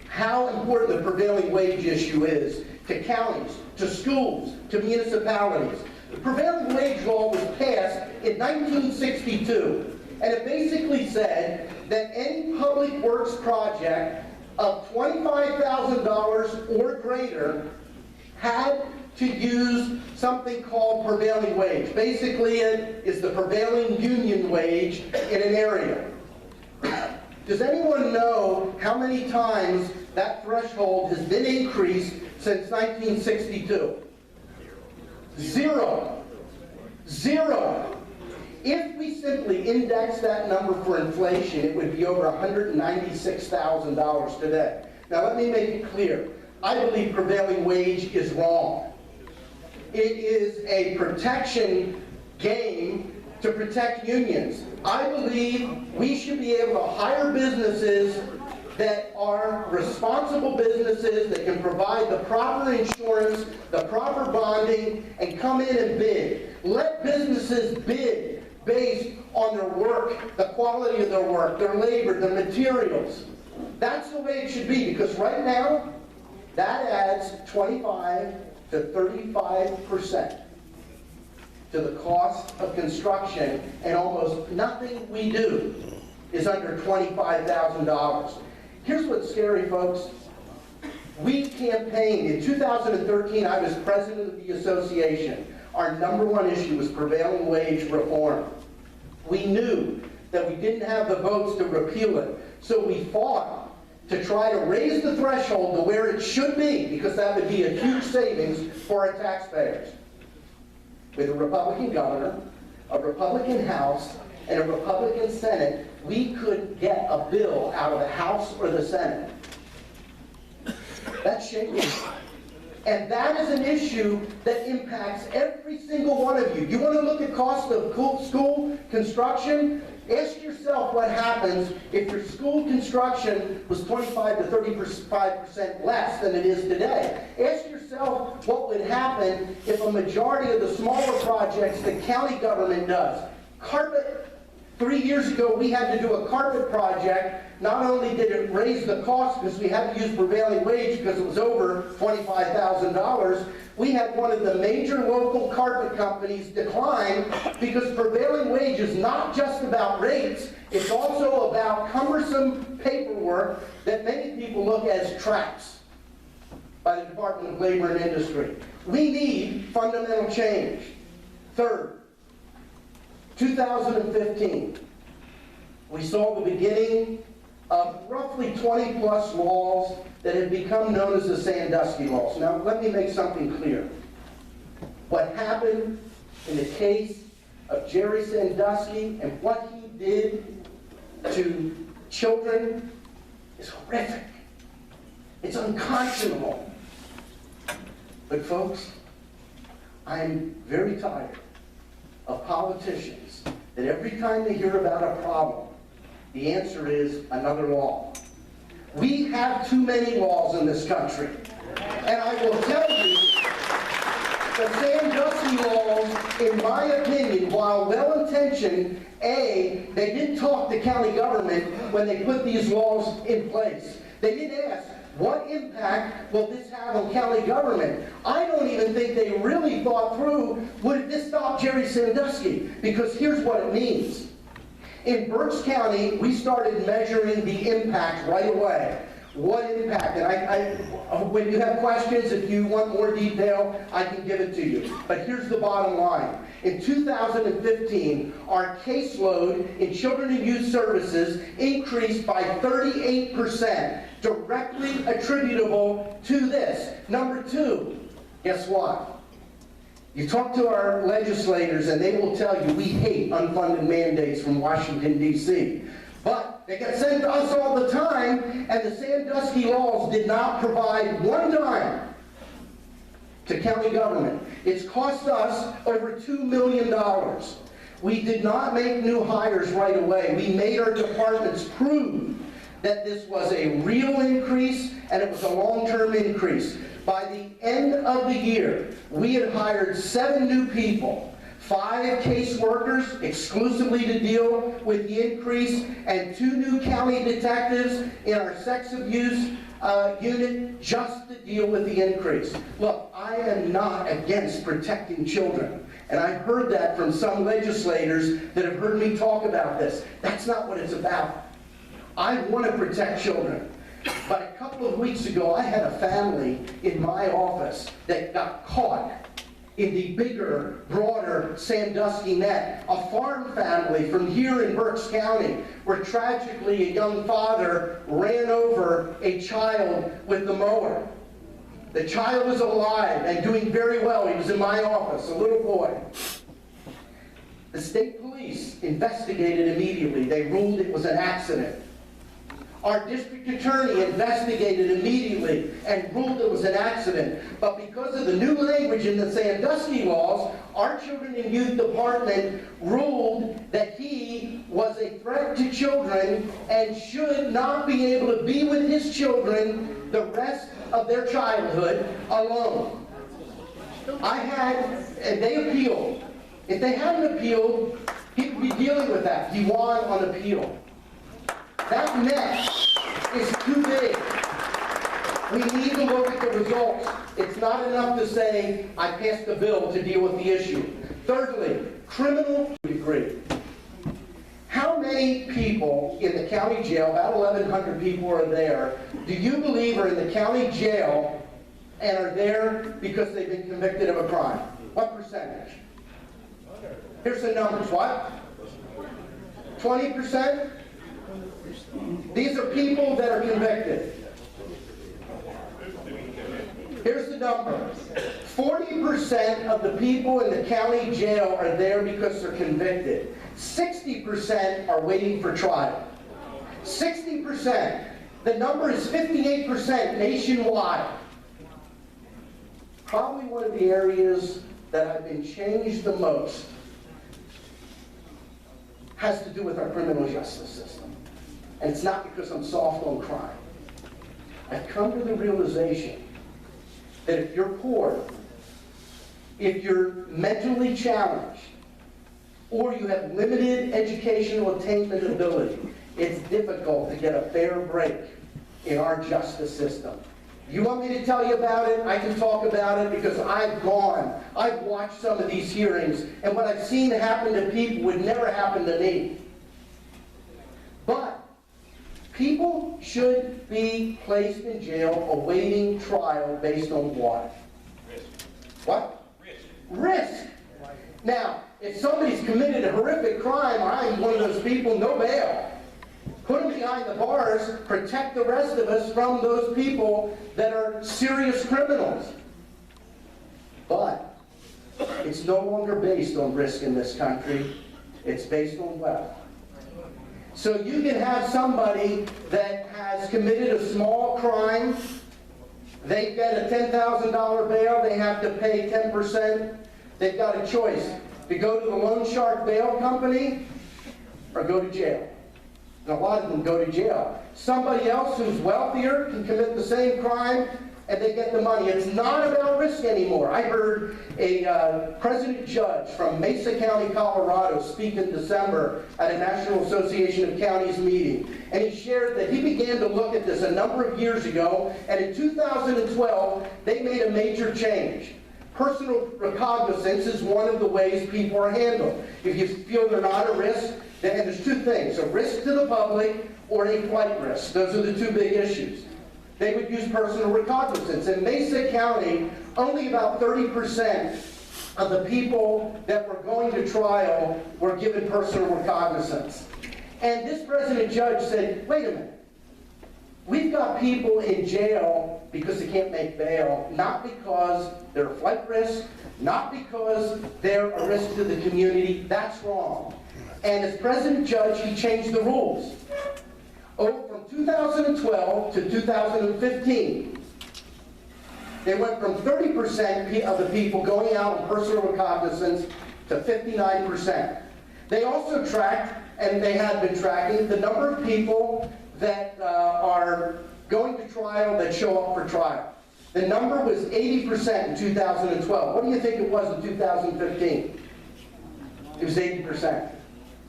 Speaker 10: how important the prevailing wage issue is to counties, to schools, to municipalities. The prevailing wage law was passed in 1962, and it basically said that any public works project of $25,000 or greater had to use something called prevailing wage. Basically, it is the prevailing union wage in an area. Does anyone know how many times that threshold has been increased since 1962? 0. 0. If we simply index that number for inflation, it would be over $196,000 today. Now let me make it clear. I believe prevailing wage is wrong. It is a protection game to protect unions. I believe we should be able to hire businesses that are responsible businesses that can provide the proper insurance, the proper bonding, and come in and bid. Let businesses bid based on their work, the quality of their work, their labor, their materials. That's the way it should be, because right now, that adds 25 to 35% to the cost of construction, and almost nothing we do is under $25,000. Here's what's scary, folks. We campaigned. In 2013, I was president of the association. Our number one issue was prevailing wage reform. We knew that we didn't have the votes to repeal it, so we fought to try to raise the threshold to where it should be, because that would be a huge savings for our taxpayers. With a Republican governor, a Republican House, and a Republican Senate, we could get a bill out of the House or the Senate. That's shameful. And that is an issue that impacts every single one of you. You want to look at cost of school construction? Ask yourself what happens if your school construction was 25 to 35% less than it is today. Ask yourself what would happen if a majority of the smaller projects the county government does. Carpet. 3 years ago, we had to do a carpet project. Not only did it raise the cost because we had to use prevailing wage because it was over $25,000, we had one of the major local carpet companies decline because prevailing wage is not just about rates, it's also about cumbersome paperwork that many people look as traps by the Department of Labor and Industry. We need fundamental change. Third, 2015. we saw the beginning of roughly 20-plus laws that have become known as the Sandusky laws. Now, let me make something clear. What happened in the case of Jerry Sandusky and what he did to children is horrific. It's unconscionable. But folks, I'm very tired of politicians that every time they hear about a problem, the answer is another law. We have too many laws in this country. And I will tell you, the Sandusky laws, in my opinion, while well-intentioned, they didn't talk to county government when they put these laws in place. They didn't ask, what impact will this have on county government? I don't even think they really thought through, would this stop Jerry Sandusky? Because here's what it means. In Berks County, we started measuring the impact right away. What impact? And when you have questions, if you want more detail, I can give it to you. But here's the bottom line. In 2015, our caseload in Children and Youth Services increased by 38%, directly attributable to this. Number two, guess what? You talk to our legislators and they will tell you we hate unfunded mandates from Washington, D.C. But they get sent to us all the time, and the Sandusky laws did not provide one dime to county government. It's cost us over $2 million. We did not make new hires right away. We made our departments prove that this was a real increase and it was a long-term increase. By the end of the year, we had hired 7 new people, 5 caseworkers exclusively to deal with the increase, and 2 new county detectives in our sex abuse unit just to deal with the increase. Look, I am not against protecting children. And I've heard that from some legislators that have heard me talk about this. That's not what it's about. I want to protect children. But a couple of weeks ago, I had a family in my office that got caught in the bigger, broader Sandusky net. A farm family from here in Berks County, where tragically a young father ran over a child with the mower. The child was alive and doing very well. He was in my office, a little boy. The state police investigated immediately. They ruled it was an accident. Our district attorney investigated immediately and ruled it was an accident. But because of the new language in the Sandusky laws, our Children and Youth Department ruled that he was a threat to children and should not be able to be with his children the rest of their childhood alone. And they appealed. If they hadn't appealed, he would be dealing with that. He won on appeal. That net is too big. We need to look at the results. It's not enough to say, I passed the bill to deal with the issue. Thirdly, criminal degree. How many people in the county jail, about 1,100 people are there, do you believe are in the county jail and are there because they've been convicted of a crime? What percentage? Here's the numbers. What? 20%? These are people that are convicted. Here's the number. 40% of the people in the county jail are there because they're convicted. 60% are waiting for trial. 60%. The number is 58% nationwide. Probably one of the areas that have been changed the most has to do with our criminal justice system. And it's not because I'm soft on crime. I've come to the realization that if you're poor, if you're mentally challenged, or you have limited educational attainment ability, it's difficult to get a fair break in our justice system. You want me to tell you about it? I can talk about it because I've watched some of these hearings, and what I've seen happen to people would never happen to me. But people should be placed in jail awaiting trial based on what?
Speaker 9: Risk.
Speaker 10: What?
Speaker 9: Risk.
Speaker 10: Risk. Now, if somebody's committed a horrific crime, I'm one of those people, no bail. Put them behind the bars, protect the rest of us from those people that are serious criminals. But it's no longer based on risk in this country. It's based on wealth. So you can have somebody that has committed a small crime. They get a $10,000 bail. They have to pay 10%. They've got a choice to go to the loan shark bail company or go to jail. And a lot of them go to jail. Somebody else who's wealthier can commit the same crime and they get the money. It's not about risk anymore. I heard a president judge from Mesa County, Colorado speak in December at a National Association of Counties meeting. And he shared that he began to look at this a number of years ago, and in 2012, they made a major change. Personal recognizance is one of the ways people are handled. If you feel they're not a risk, then there's two things: a risk to the public or a flight risk. Those are the two big issues. They would use personal recognizance. In Mesa County, only about 30% of the people that were going to trial were given personal recognizance. And this president judge said, wait a minute. We've got people in jail because they can't make bail, not because they're a flight risk, not because they're a risk to the community. That's wrong. And as president judge, he changed the rules. From 2012 to 2015, they went from 30% of the people going out on personal recognizance to 59%. They also tracked, and they had been tracking, the number of people that are going to trial that show up for trial. The number was 80% in 2012. What do you think it was in 2015? It was 80%.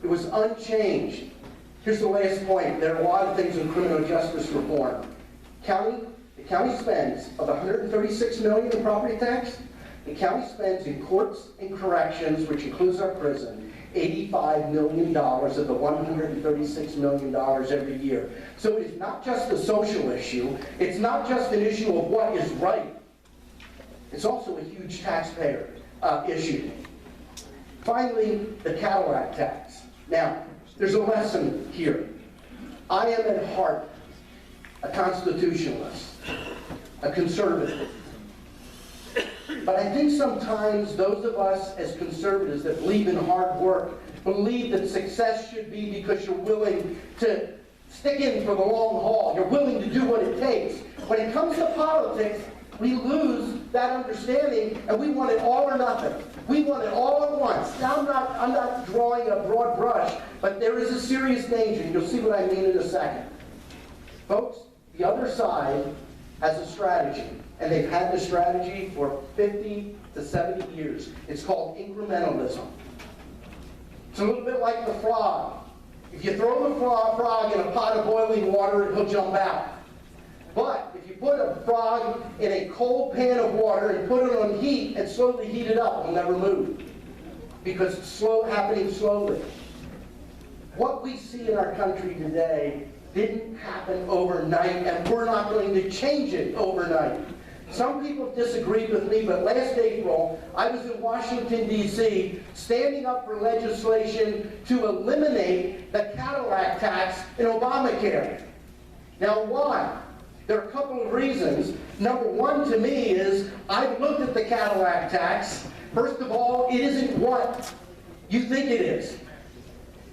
Speaker 10: It was unchanged. Here's the last point. There are a lot of things in criminal justice reform. The county spends of $136 million in property tax. The county spends in courts and corrections, which includes our prison, $85 million of the $136 million every year. So it is not just a social issue. It's not just an issue of what is right. It's also a huge taxpayer issue. Finally, the Cadillac tax. Now, there's a lesson here. I am at heart a constitutionalist, a conservative. But I think sometimes those of us as conservatives that believe in hard work, believe that success should be because you're willing to stick in for the long haul. You're willing to do what it takes. When it comes to politics, we lose that understanding and we want it all or nothing. We want it all at once. Now, I'm not drawing a broad brush, but there is a serious danger. You'll see what I mean in a second. Folks, the other side has a strategy, and they've had this strategy for 50 to 70 years. It's called incrementalism. It's a little bit like the frog. If you throw the frog in a pot of boiling water, he'll jump out. But if you put a frog in a cold pan of water and put it on heat and slowly heat it up, it'll never move. Because it's happening slowly. What we see in our country today didn't happen overnight, and we're not going to change it overnight. Some people disagreed with me, but last April, I was in Washington, D.C., standing up for legislation to eliminate the Cadillac tax in Obamacare. Now, why? There are a couple of reasons. Number one to me is, I've looked at the Cadillac tax. First of all, it isn't what you think it is.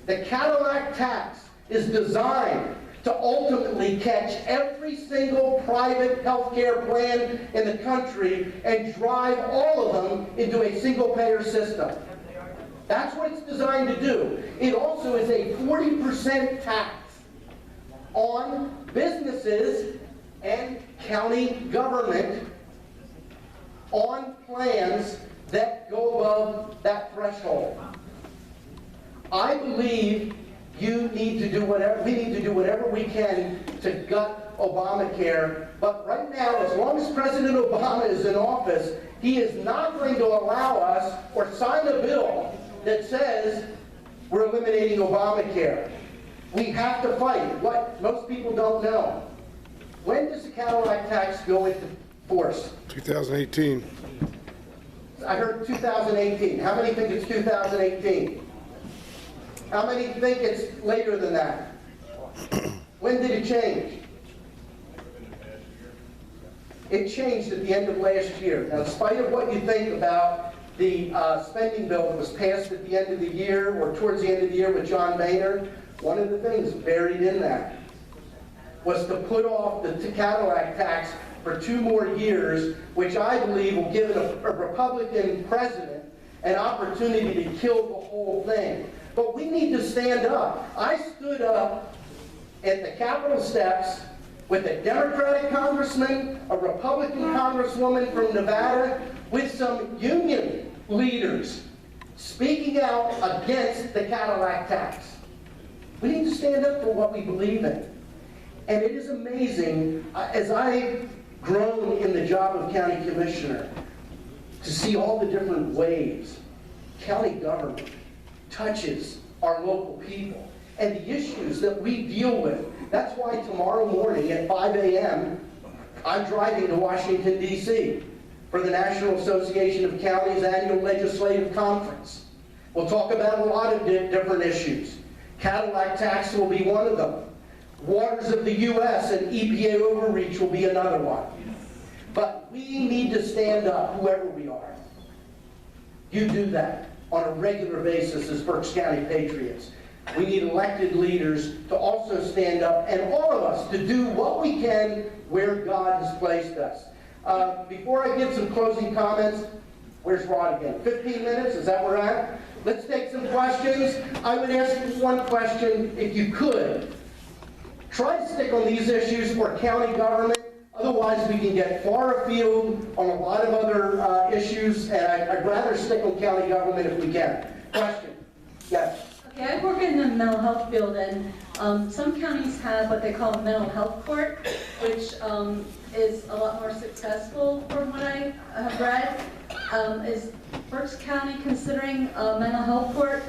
Speaker 10: The Cadillac tax is designed to ultimately catch every single private health care plan in the country and drive all of them into a single-payer system. That's what it's designed to do. It also is a 40% tax on businesses and county government on plans that go above that threshold. I believe we need to do whatever we can to gut Obamacare. But right now, as long as President Obama is in office, he is not going to allow us or sign a bill that says we're eliminating Obamacare. We have to fight. What most people don't know. When does the Cadillac tax go into force?
Speaker 2: 2018.
Speaker 10: I heard 2018. How many think it's 2018? How many think it's later than that? When did it change? It changed at the end of last year. Now, in spite of what you think about the spending bill that was passed at the end of the year or towards the end of the year with John Boehner, one of the things buried in that was to put off the Cadillac tax for 2 more years, which I believe will give a Republican president an opportunity to kill the whole thing. But we need to stand up. I stood up at the Capitol steps with a Democratic congressman, a Republican congresswoman from Nevada, with some union leaders speaking out against the Cadillac tax. We need to stand up for what we believe in. And it is amazing, as I've grown in the job of county commissioner, to see all the different ways county government touches our local people and the issues that we deal with. That's why tomorrow morning at 5 a.m., I'm driving to Washington, D.C. for the National Association of Counties annual legislative conference. We'll talk about a lot of different issues. Cadillac tax will be one of them. Waters of the U.S. and EPA overreach will be another one. But we need to stand up, whoever we are. You do that on a regular basis as Berks County Patriots. We need elected leaders to also stand up, and all of us to do what we can where God has placed us. Before I give some closing comments, where's Rod again? 15 minutes, is that where we're at? Let's take some questions. I would ask one question, if you could. Try to stick on these issues for county government. Otherwise, we can get far afield on a lot of other issues, and I'd rather stick on county government if we can. Question? Yes.
Speaker 11: Okay, I work in the mental health field, and some counties have what they call a mental health court, which is a lot more successful from what I have read. Is Berks County considering a mental health court?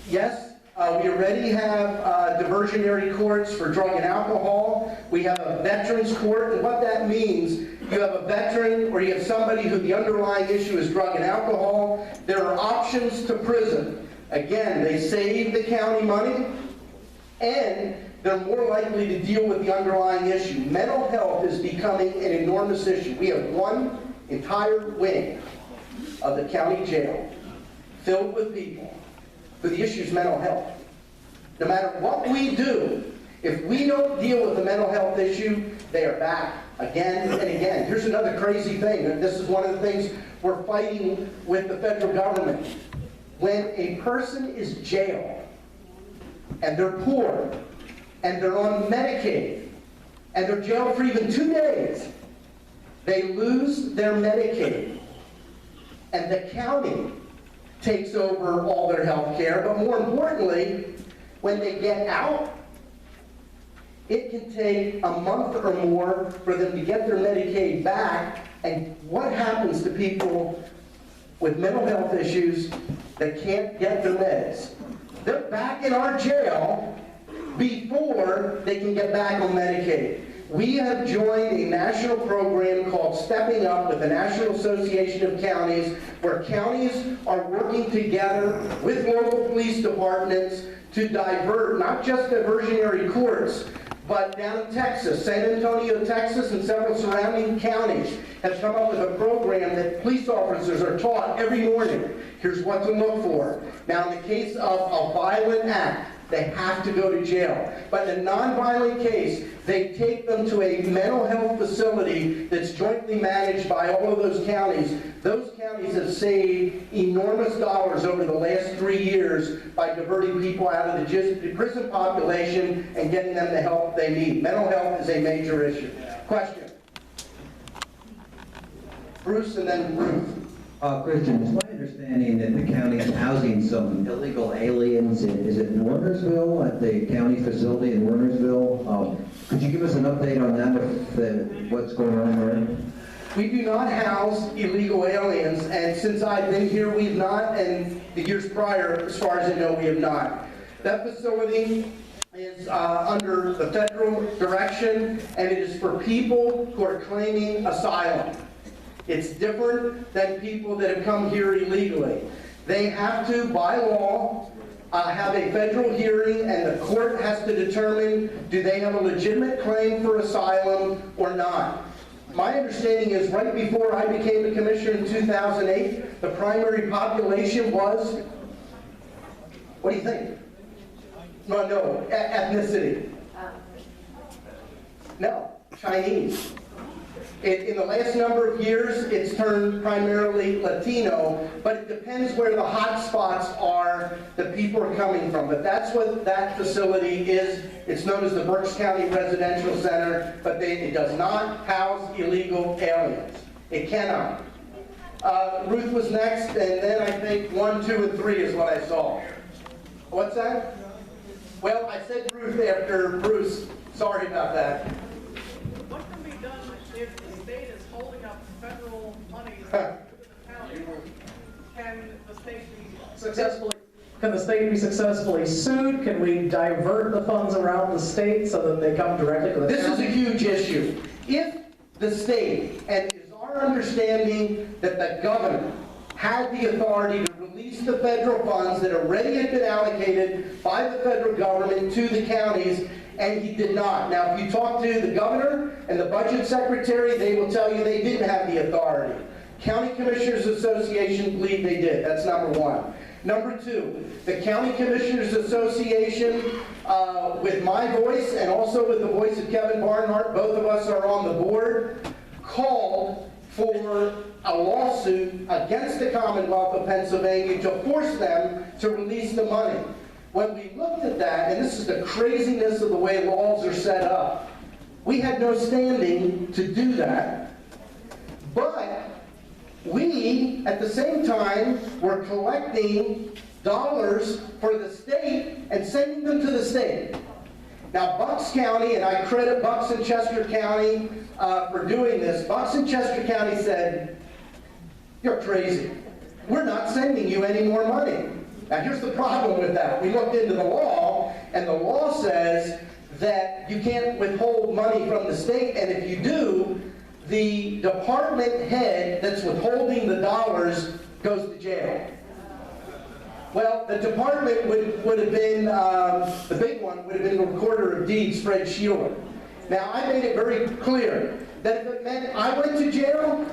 Speaker 10: Yes. We already have diversionary courts for drug and alcohol. We have a veterans court, and what that means, you have a veteran or you have somebody who the underlying issue is drug and alcohol. There are options to prison. Again, they save the county money, and they're more likely to deal with the underlying issue. Mental health is becoming an enormous issue. We have one entire wing of the county jail filled with people who the issue is mental health. No matter what we do, if we don't deal with the mental health issue, they are back again and again. Here's another crazy thing. This is one of the things we're fighting with the federal government. When a person is jailed, and they're poor, and they're on Medicaid, and they're jailed for even 2 days, they lose their Medicaid. And the county takes over all their health care, but more importantly, when they get out, it can take a month or more for them to get their Medicaid back. And what happens to people with mental health issues that can't get their meds? They're back in our jail before they can get back on Medicaid. We have joined a national program called Stepping Up with the National Association of Counties, where counties are working together with local police departments to divert not just diversionary courts, but down in Texas, San Antonio, Texas, and several surrounding counties have come up with a program that police officers are taught every morning. Here's what to look for. Now, in the case of a violent act, they have to go to jail. But in a non-violent case, they take them to a mental health facility that's jointly managed by all of those counties. Those counties have saved enormous dollars over the last 3 years by diverting people out of the prison population and getting them the help they need. Mental health is a major issue. Question? Bruce and then Ruth.
Speaker 12: Christian, it's my understanding that the county is housing some illegal aliens is it in Wernersville, at the county facility in Wernersville? Could you give us an update on that, what's going on there?
Speaker 10: We do not house illegal aliens, and since I've been here, we've not, and the years prior, as far as I know, we have not. That facility is under the federal direction, and it is for people who are claiming asylum. It's different than people that have come here illegally. They have to, by law, have a federal hearing, and the court has to determine, do they have a legitimate claim for asylum or not? My understanding is right before I became a commissioner in 2008, the primary population was, what do you think? No, ethnicity. No, Chinese. In the last number of years, it's turned primarily Latino, but it depends where the hot spots are that people are coming from. But that's what that facility is. It's known as the Berks County Residential Center, but it does not house illegal aliens. It cannot. Ruth was next, and then I think 1, 2, and 3 is what I saw. What's that? Well, I said Ruth after Bruce. Sorry about that.
Speaker 4: What can be done if the state is holding up federal money to the county? Can the state be
Speaker 13: Can the state be successfully sued? Can we divert the funds around the state so that they come directly to the
Speaker 10: This is
Speaker 13: county?
Speaker 10: a huge issue. If the state, and it is our understanding that the governor had the authority to release the federal funds that already had been allocated by the federal government to the counties, and he did not. Now, if you talk to the governor and the budget secretary, they will tell you they didn't have the authority. County Commissioners Association believe they did. That's number 1. Number 2, the County Commissioners Association, with my voice and also with the voice of Kevin Barnhart, both of us are on the board, called for a lawsuit against the Commonwealth of Pennsylvania to force them to release the money. When we looked at that, and this is the craziness of the way laws are set up, we had no standing to do that, but we, at the same time, were collecting dollars for the state and sending them to the state. Now, Bucks County, and I credit Bucks and Chester County for doing this, Bucks and Chester County said, "You're crazy. We're not sending you any more money." Now, here's the problem with that. We looked into the law, and the law says that you can't withhold money from the state, and if you do, the department head that's withholding the dollars goes to jail. Well, the department would have been, the big one would have been the Recorder of Deeds, Fred Sheeler. Now, I made it very clear that if it meant I went to jail,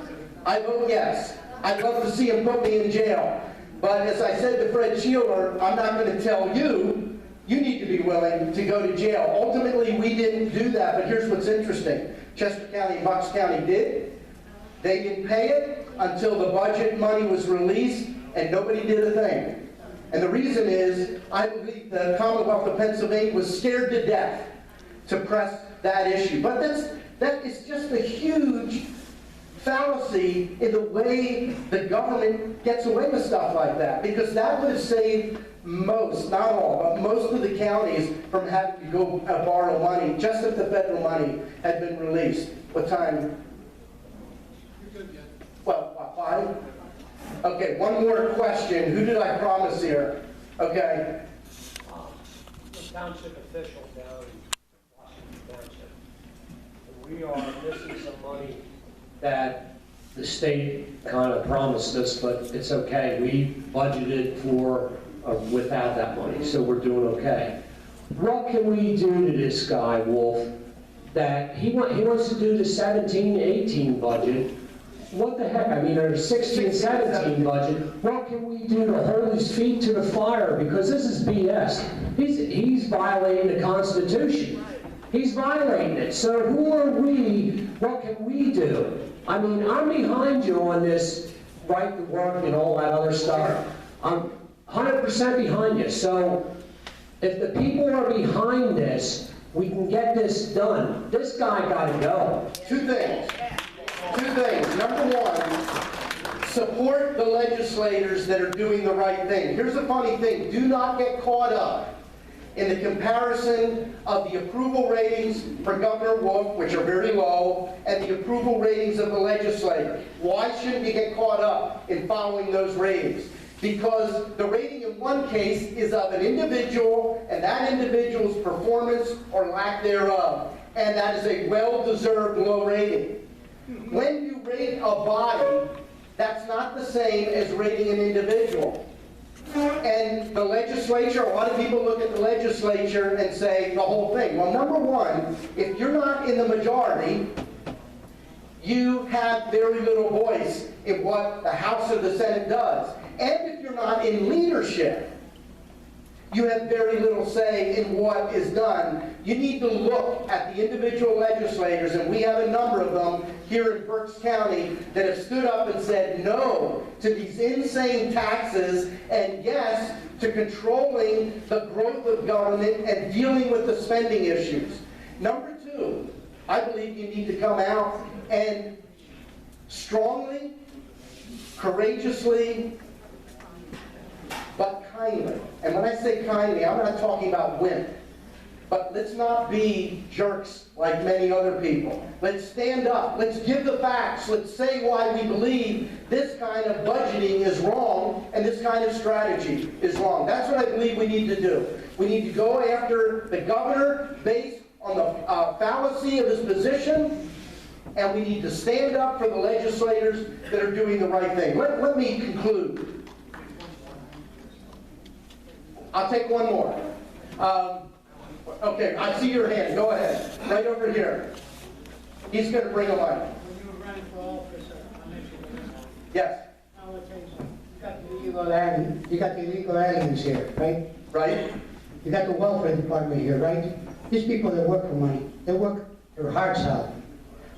Speaker 10: I vote yes. I'd love to see him put me in jail. But as I said to Fred Sheeler, I'm not going to tell you, you need to be willing to go to jail. Ultimately, we didn't do that, but here's what's interesting. Chester County and Bucks County did. They didn't pay it until the budget money was released, and nobody did a thing. And the reason is, I believe the Commonwealth of Pennsylvania was scared to death to press that issue. But that is just a huge fallacy in the way the government gets away with stuff like that, because that would have saved most, not all, but most of the counties from having to go borrow money, just if the federal money had been released. What time? Well, 5? Okay, one more question. Who did I promise here? Okay.
Speaker 14: The township official down in Washington Township. And we are missing some money that the state kind of promised us, but it's okay. We budgeted for without that money, so we're doing okay. What can we do to this guy, Wolf, that he wants to do the 17-18 budget? What the heck? I mean, or 16-17 budget. What can we do to hold his feet to the fire? Because this is BS. He's violating the Constitution. He's violating it. So who are we? What can we do? I mean, I'm behind you on this right to work and all that other stuff. I'm 100% behind you. So if the people are behind this, we can get this done. This guy got to go.
Speaker 10: Two things. Number 1, support the legislators that are doing the right thing. Here's the funny thing. Do not get caught up in the comparison of the approval ratings for Governor Wolf, which are very low, and the approval ratings of the legislators. Why shouldn't you get caught up in following those ratings? Because the rating in one case is of an individual and that individual's performance or lack thereof. And that is a well-deserved low rating. When you rate a body, that's not the same as rating an individual. And the legislature, a lot of people look at the legislature and say the whole thing. Well, number one, if you're not in the majority, you have very little voice in what the House or the Senate does. And if you're not in leadership, you have very little say in what is done. You need to look at the individual legislators, and we have a number of them here in Berks County that have stood up and said no to these insane taxes and yes to controlling the growth of government and dealing with the spending issues. Number two, I believe you need to come out and strongly, courageously, but kindly. And when I say kindly, I'm not talking about wimp. But let's not be jerks like many other people. Let's stand up. Let's give the facts. Let's say why we believe this kind of budgeting is wrong and this kind of strategy is wrong. That's what I believe we need to do. We need to go after the governor based on the fallacy of his position, and we need to stand up for the legislators that are doing the right thing. Let me conclude. I'll take one more. Okay, I see your hand. Go ahead. Right over here. He's going to bring a mic.
Speaker 15: When you were running for office, I mentioned that.
Speaker 10: Yes.
Speaker 15: I will tell you something. You got the illegal aliens here, right?
Speaker 10: Right.
Speaker 15: You got the welfare department here, right? These people that work for money, they work their hearts out.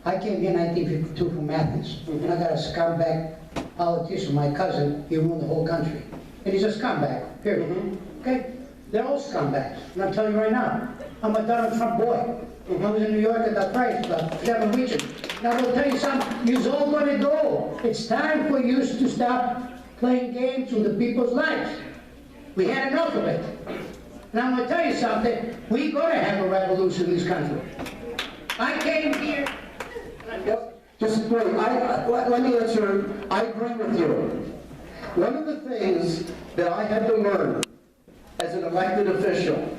Speaker 15: I came here in 1952 from Athens, and I got a scumbag politician, my cousin. He ruined the whole country. And he's a scumbag, period. Okay? They're all scumbags. And I'm telling you right now, I'm a Donald Trump boy. I was in New York at the Price Club, 7 weeks ago. Now I will tell you something, you're all gonna go. It's time for you to stop playing games with the people's lives. We had enough of it. And I'm gonna tell you something, we're gonna have a revolution in this country. I came here.
Speaker 10: Just wait, let me answer. I agree with you. One of the things that I had to learn as an elected official,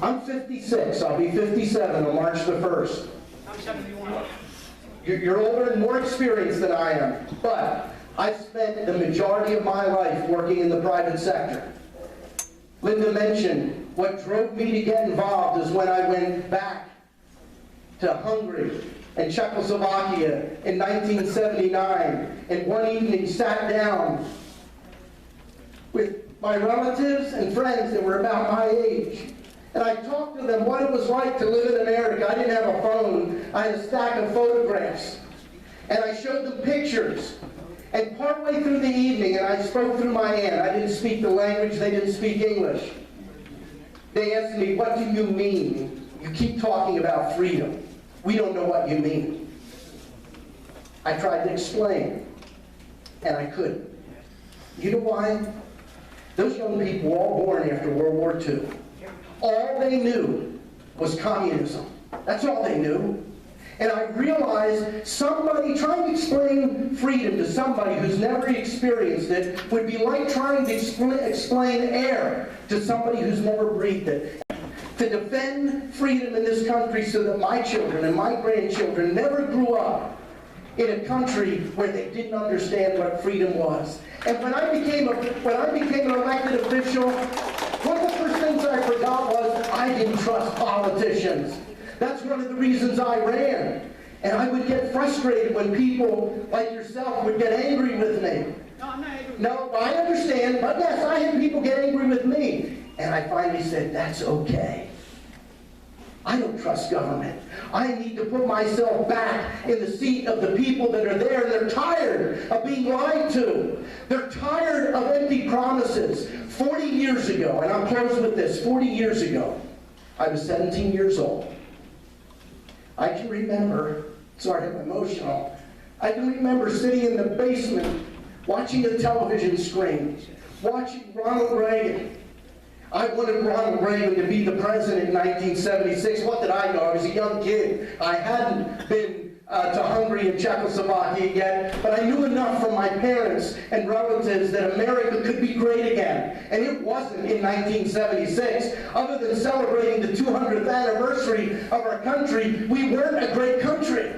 Speaker 10: I'm 56, I'll be 57 on March the 1st.
Speaker 15: I'm 71.
Speaker 10: You're older and more experienced than I am, but I spent the majority of my life working in the private sector. Linda mentioned what drove me to get involved is when I went back to Hungary and Czechoslovakia in 1979, and one evening sat down with my relatives and friends that were about my age. And I talked to them what it was like to live in America. I didn't have a phone. I had a stack of photographs. And I showed them pictures. And partway through the evening, and I spoke through my aunt. I didn't speak the language. They didn't speak English. They asked me, what do you mean? You keep talking about freedom. We don't know what you mean. I tried to explain, and I couldn't. You know why? Those young people were all born after World War II. All they knew was communism. That's all they knew. And I realized somebody trying to explain freedom to somebody who's never experienced it would be like trying to explain air to somebody who's never breathed it. To defend freedom in this country so that my children and my grandchildren never grew up in a country where they didn't understand what freedom was. And when I became an elected official, one of the first things I forgot was I didn't trust politicians. That's one of the reasons I ran. And I would get frustrated when people like yourself would get angry with me.
Speaker 15: No, I'm not angry.
Speaker 10: No, I understand, but yes, I had people get angry with me. And I finally said, that's okay. I don't trust government. I need to put myself back in the seat of the people that are there, and they're tired of being lied to. They're tired of empty promises. 40 years ago, and I'll close with this, 40 years ago, I was 17 years old. I can remember, sorry, I'm emotional, I can remember sitting in the basement watching a television screen, watching Ronald Reagan. I wanted Ronald Reagan to be the president in 1976. What did I know? I was a young kid. I hadn't been to Hungary and Czechoslovakia yet, but I knew enough from my parents and relatives that America could be great again. And it wasn't in 1976. Other than celebrating the 200th anniversary of our country, we weren't a great country.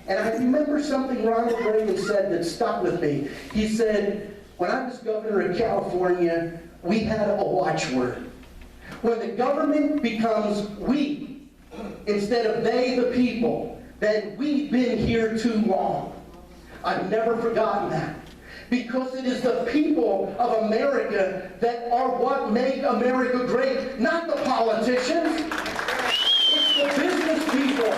Speaker 10: And I remember something Ronald Reagan said that stuck with me. He said, When I was governor of California, we had a watchword. When the government becomes we, instead of they, the people, then we've been here too long. I've never forgotten that. Because it is the people of America that are what make America great, not the politicians. It's the business people.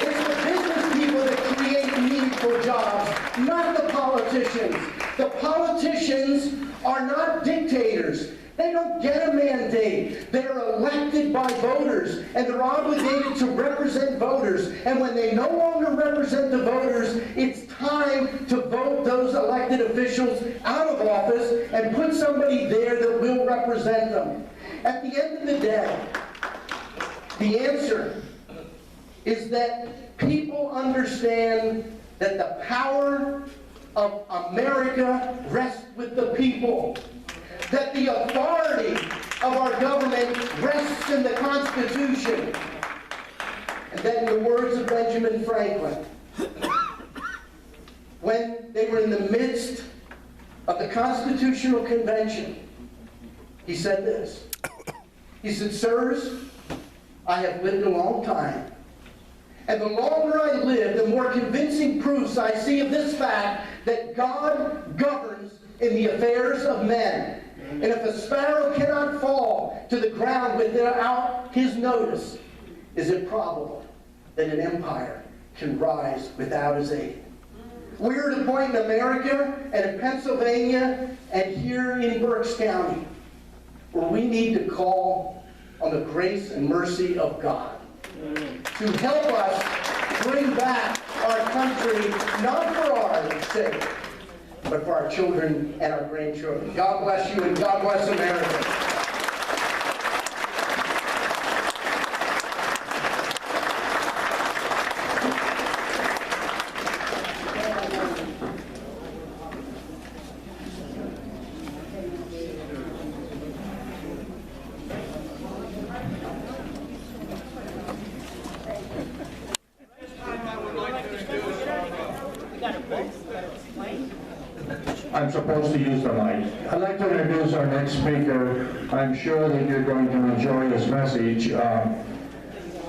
Speaker 10: It's the business people that create meaningful jobs, not the politicians. The politicians are not dictators. They don't get a mandate. They're elected by voters, and they're obligated to represent voters. And when they no longer represent the voters, it's time to vote those elected officials out of office and put somebody there that will represent them. At the end of the day, the answer is that people understand that the power of America rests with the people. That the authority of our government rests in the Constitution. And then the words of Benjamin Franklin, when they were in the midst of the Constitutional Convention, he said this. He said, "Sirs, I have lived a long time. And the longer I live, the more convincing proofs I see of this fact that God governs in the affairs of men. And if a sparrow cannot fall to the ground without his notice, is it probable that an empire can rise without his aid?" We're at a point in America and in Pennsylvania and here in Berks County where we need to call on the grace and mercy of God to help us bring back our country, not for our sake, but for our children and our grandchildren. God bless you and God bless America.
Speaker 7: I'm supposed to use the mic. I'd like to introduce our next speaker. I'm sure that you're going to enjoy his message.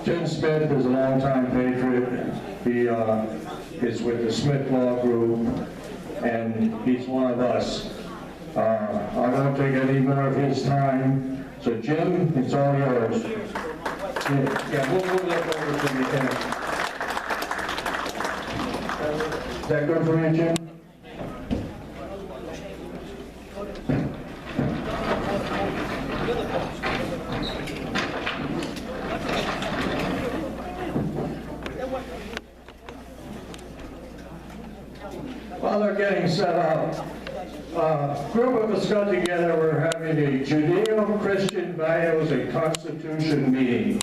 Speaker 7: Jim Smith is a longtime Patriot. He is with the Smith Law Group, and he's one of us. I won't take any more of his time. So Jim, it's all yours. Yeah, we'll move that over to the end. Is that good for you, Jim? While they're getting set up, a group of us got together. We're having a Judeo-Christian Values and Constitution meeting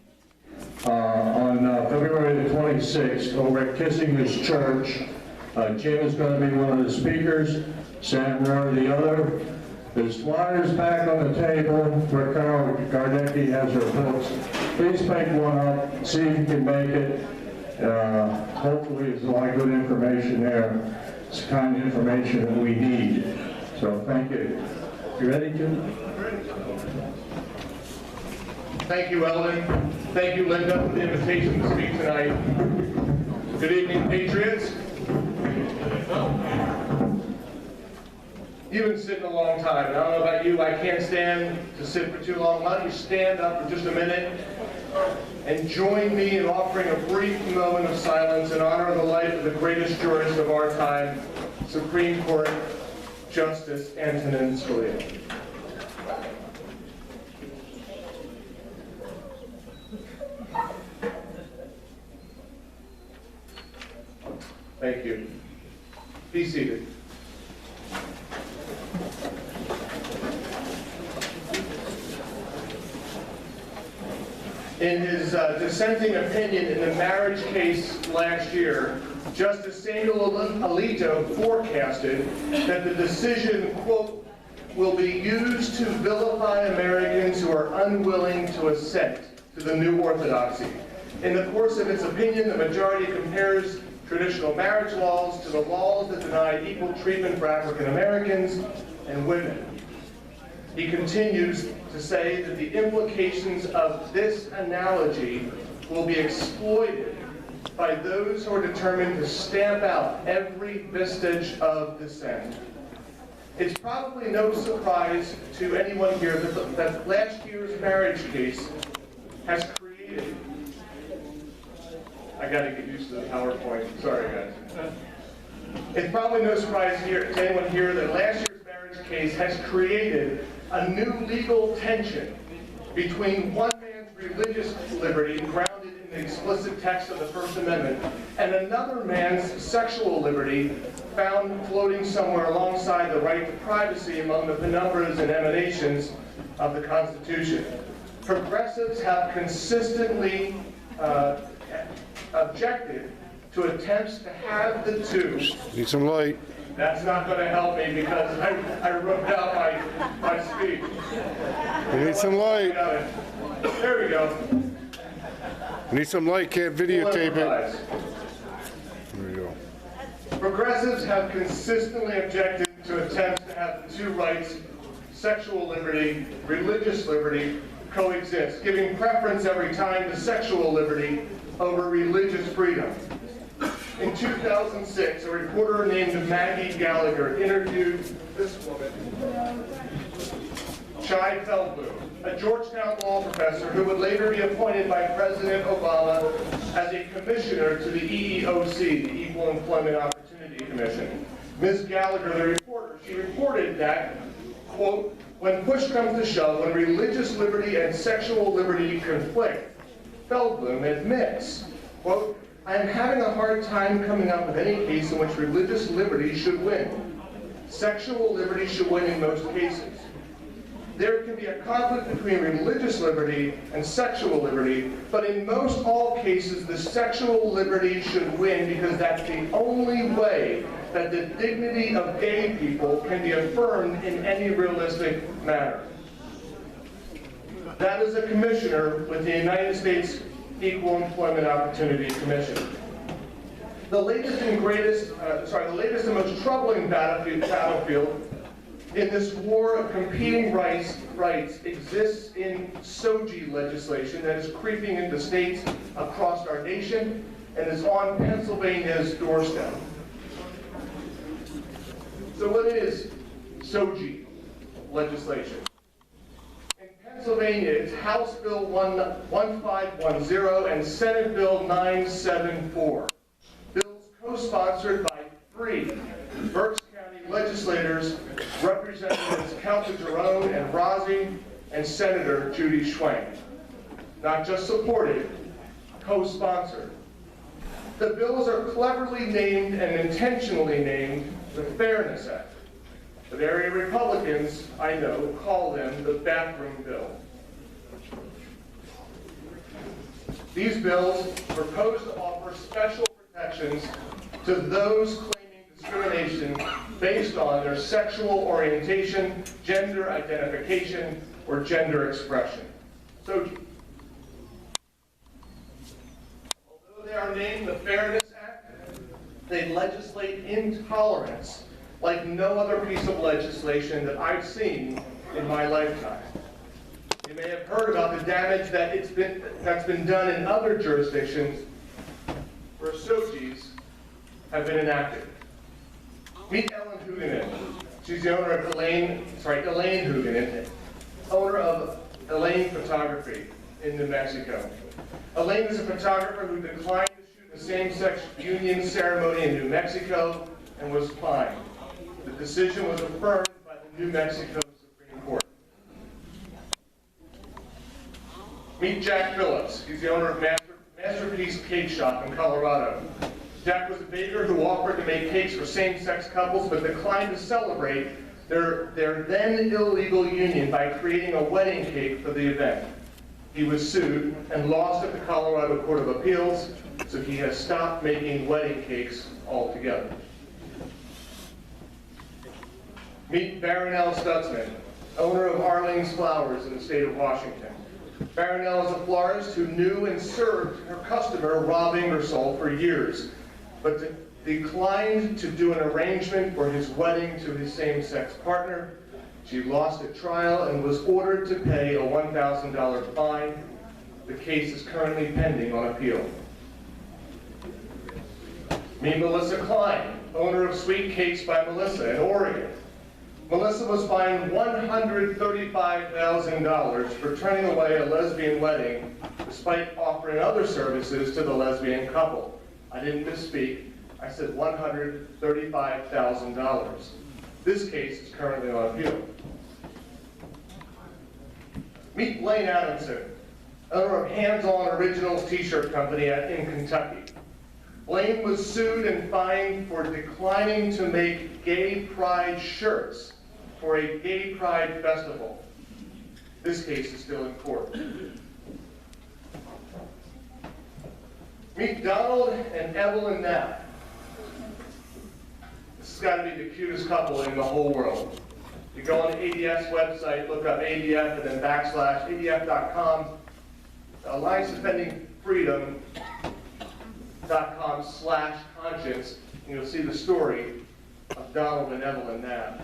Speaker 7: on February the 26th over at Kissinger's Church. Jim is going to be one of the speakers, Sam Rohr the other. There's flyers back on the table where Carol Gardecki has her books. Please pick one up, see if you can make it. Hopefully there's a lot of good information there. It's the kind of information that we need. So thank you. You ready, Jim?
Speaker 16: Thank you, Eldon. Thank you, Linda, for the invitation to speak tonight. Good evening, Patriots. You've been sitting a long time. I don't know about you, I can't stand to sit for too long. Why don't you stand up for just a minute and join me in offering a brief moment of silence in honor of the life of the greatest jurist of our time, Supreme Court Justice Antonin Scalia. Thank you. Be seated. In his dissenting opinion in the marriage case last year, Justice Samuel Alito forecasted that the decision, quote, will be used to vilify Americans who are unwilling to assent to the new orthodoxy. In the course of its opinion, the majority compares traditional marriage laws to the laws that deny equal treatment for African Americans and women. He continues to say that the implications of this analogy will be exploited by those who are determined to stamp out every vestige of dissent. It's probably no surprise to anyone here that last year's marriage case has created... I gotta get used to the PowerPoint, sorry guys. It's probably no surprise to anyone here that last year's marriage case has created a new legal tension between one man's religious liberty, grounded in the explicit text of the First Amendment, and another man's sexual liberty, found floating somewhere alongside the right to privacy among the penumbras and emanations of the Constitution. Progressives have consistently objected to attempts to have the two.
Speaker 2: Need some light.
Speaker 16: That's not going to help me because I wrote out my speech.
Speaker 2: We need some light.
Speaker 16: There we go.
Speaker 2: We need some light, can't videotape it. There we go.
Speaker 16: Progressives have consistently objected to attempts to have the two rights, sexual liberty, religious liberty, coexist, giving preference every time to sexual liberty over religious freedom. In 2006, a reporter named Maggie Gallagher interviewed this woman, Shai Feldblum, a Georgetown law professor who would later be appointed by President Obama as a commissioner to the EEOC, the Equal Employment Opportunity Commission. Ms. Gallagher, the reporter, she reported that, quote, when push comes to shove, when religious liberty and sexual liberty conflict, Feldblum admits, quote, I am having a hard time coming up with any case in which religious liberty should win. Sexual liberty should win in most cases. There can be a conflict between religious liberty and sexual liberty, but in most all cases, the sexual liberty should win because that's the only way that the dignity of gay people can be affirmed in any realistic manner. That is a commissioner with the United States Equal Employment Opportunity Commission. The latest and most troubling battlefield in this war of competing rights exists in SOGI legislation that is creeping into states across our nation and is on Pennsylvania's doorstep. So what is SOGI legislation? In Pennsylvania, it's House Bill 1510 and Senate Bill 974. Bills co-sponsored by 3 Berks County legislators, Representatives Caltagirone and Rossi, and Senator Judy Schwenk. Not just supported, co-sponsored. The bills are cleverly named and intentionally named the Fairness Act. But area Republicans, I know, call them the bathroom bill. These bills propose to offer special protections to those claiming discrimination based on their sexual orientation, gender identification, or gender expression. So, although they are named the Fairness Act, they legislate intolerance like no other piece of legislation that I've seen in my lifetime. You may have heard about the damage that's been done in other jurisdictions where SOGIs have been enacted. Meet Ellen Huguenin. She's the owner of Elaine Huguenin, owner of Elaine Photography in New Mexico. Elaine is a photographer who declined to shoot the same-sex union ceremony in New Mexico and was fined. The decision was affirmed by the New Mexico Supreme Court. Meet Jack Phillips. He's the owner of Masterpiece Cake Shop in Colorado. Jack was a baker who offered to make cakes for same-sex couples but declined to celebrate their then illegal union by creating a wedding cake for the event. He was sued and lost at the Colorado Court of Appeals, so he has stopped making wedding cakes altogether. Meet Baronelle Stutzman, owner of Arlene's Flowers in the state of Washington. Baronelle is a florist who knew and served her customer, Rob Ingersoll, for years. But declined to do an arrangement for his wedding to his same-sex partner. She lost at trial and was ordered to pay a $1,000 fine. The case is currently pending on appeal. Meet Melissa Klein, owner of Sweet Cakes by Melissa in Oregon. Melissa was fined $135,000 for turning away a lesbian wedding despite offering other services to the lesbian couple. I didn't misspeak. I said $135,000. This case is currently on appeal. Meet Blaine Adamson, owner of Hands On Originals T-shirt company in Kentucky. Blaine was sued and fined for declining to make gay pride shirts for a gay pride festival. This case is still in court. Meet Donald and Evelyn Knapp. This has got to be the cutest couple in the whole world. You go on the ADF's website, look up ADF and then /ADF.com, Alliance Defending Freedom.com/conscience, and you'll see the story of Donald and Evelyn Knapp.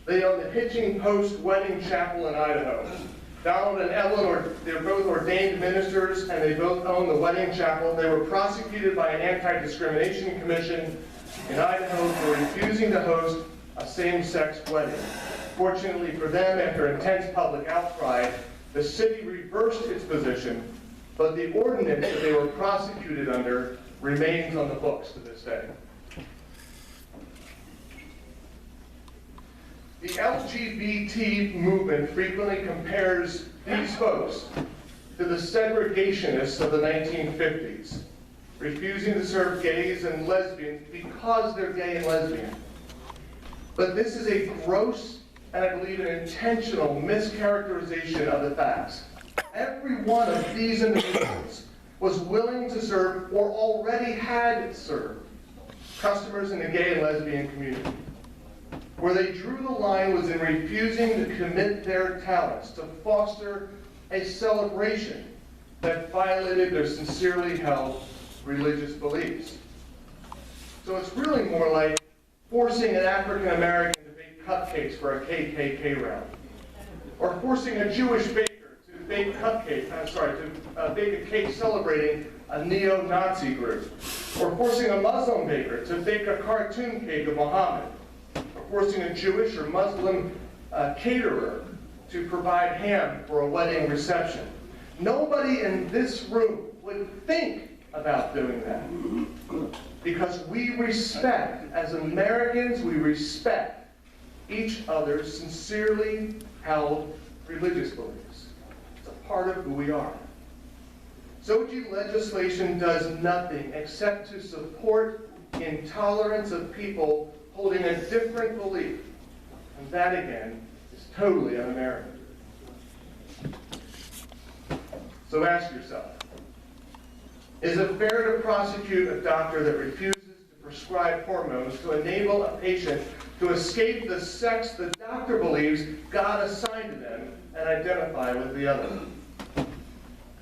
Speaker 16: They own the Hitching Post Wedding Chapel in Idaho. Donald and Evelyn, they're both ordained ministers, and they both own the wedding chapel. They were prosecuted by an anti-discrimination commission in Idaho for refusing to host a same-sex wedding. Fortunately for them, after intense public outcry, the city reversed its position, but the ordinance that they were prosecuted under remains on the books to this day. The LGBT movement frequently compares these folks to the segregationists of the 1950s, refusing to serve gays and lesbians because they're gay and lesbian. But this is a gross and I believe an intentional mischaracterization of the facts. Every one of these individuals was willing to serve or already had served customers in the gay and lesbian community. Where they drew the line was in refusing to commit their talents to foster a celebration that violated their sincerely held religious beliefs. So it's really more like forcing an African American to bake cupcakes for a KKK rally, or forcing a Jewish baker to bake bake a cake celebrating a neo-Nazi group, or forcing a Muslim baker to bake a cartoon cake of Muhammad, or forcing a Jewish or Muslim caterer to provide ham for a wedding reception. Nobody in this room would think about doing that. Because we respect, as Americans, we respect each other's sincerely held religious beliefs. It's a part of who we are. SOGI legislation does nothing except to support intolerance of people holding a different belief. And that, again, is totally un-American. So ask yourself, is it fair to prosecute a doctor that refuses to prescribe hormones to enable a patient to escape the sex the doctor believes God assigned to them and identify with the other?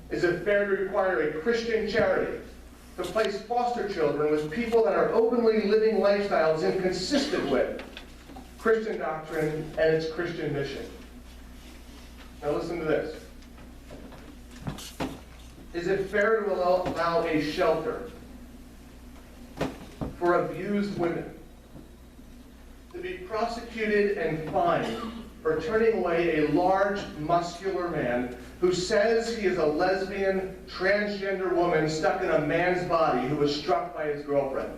Speaker 16: Is it fair to require a Christian charity to place foster children with people that are openly living lifestyles inconsistent with Christian doctrine and its Christian mission? Now listen to this. Is it fair to allow a shelter for abused women to be prosecuted and fined for turning away a large, muscular man who says he is a lesbian, transgender woman stuck in a man's body who was struck by his girlfriend?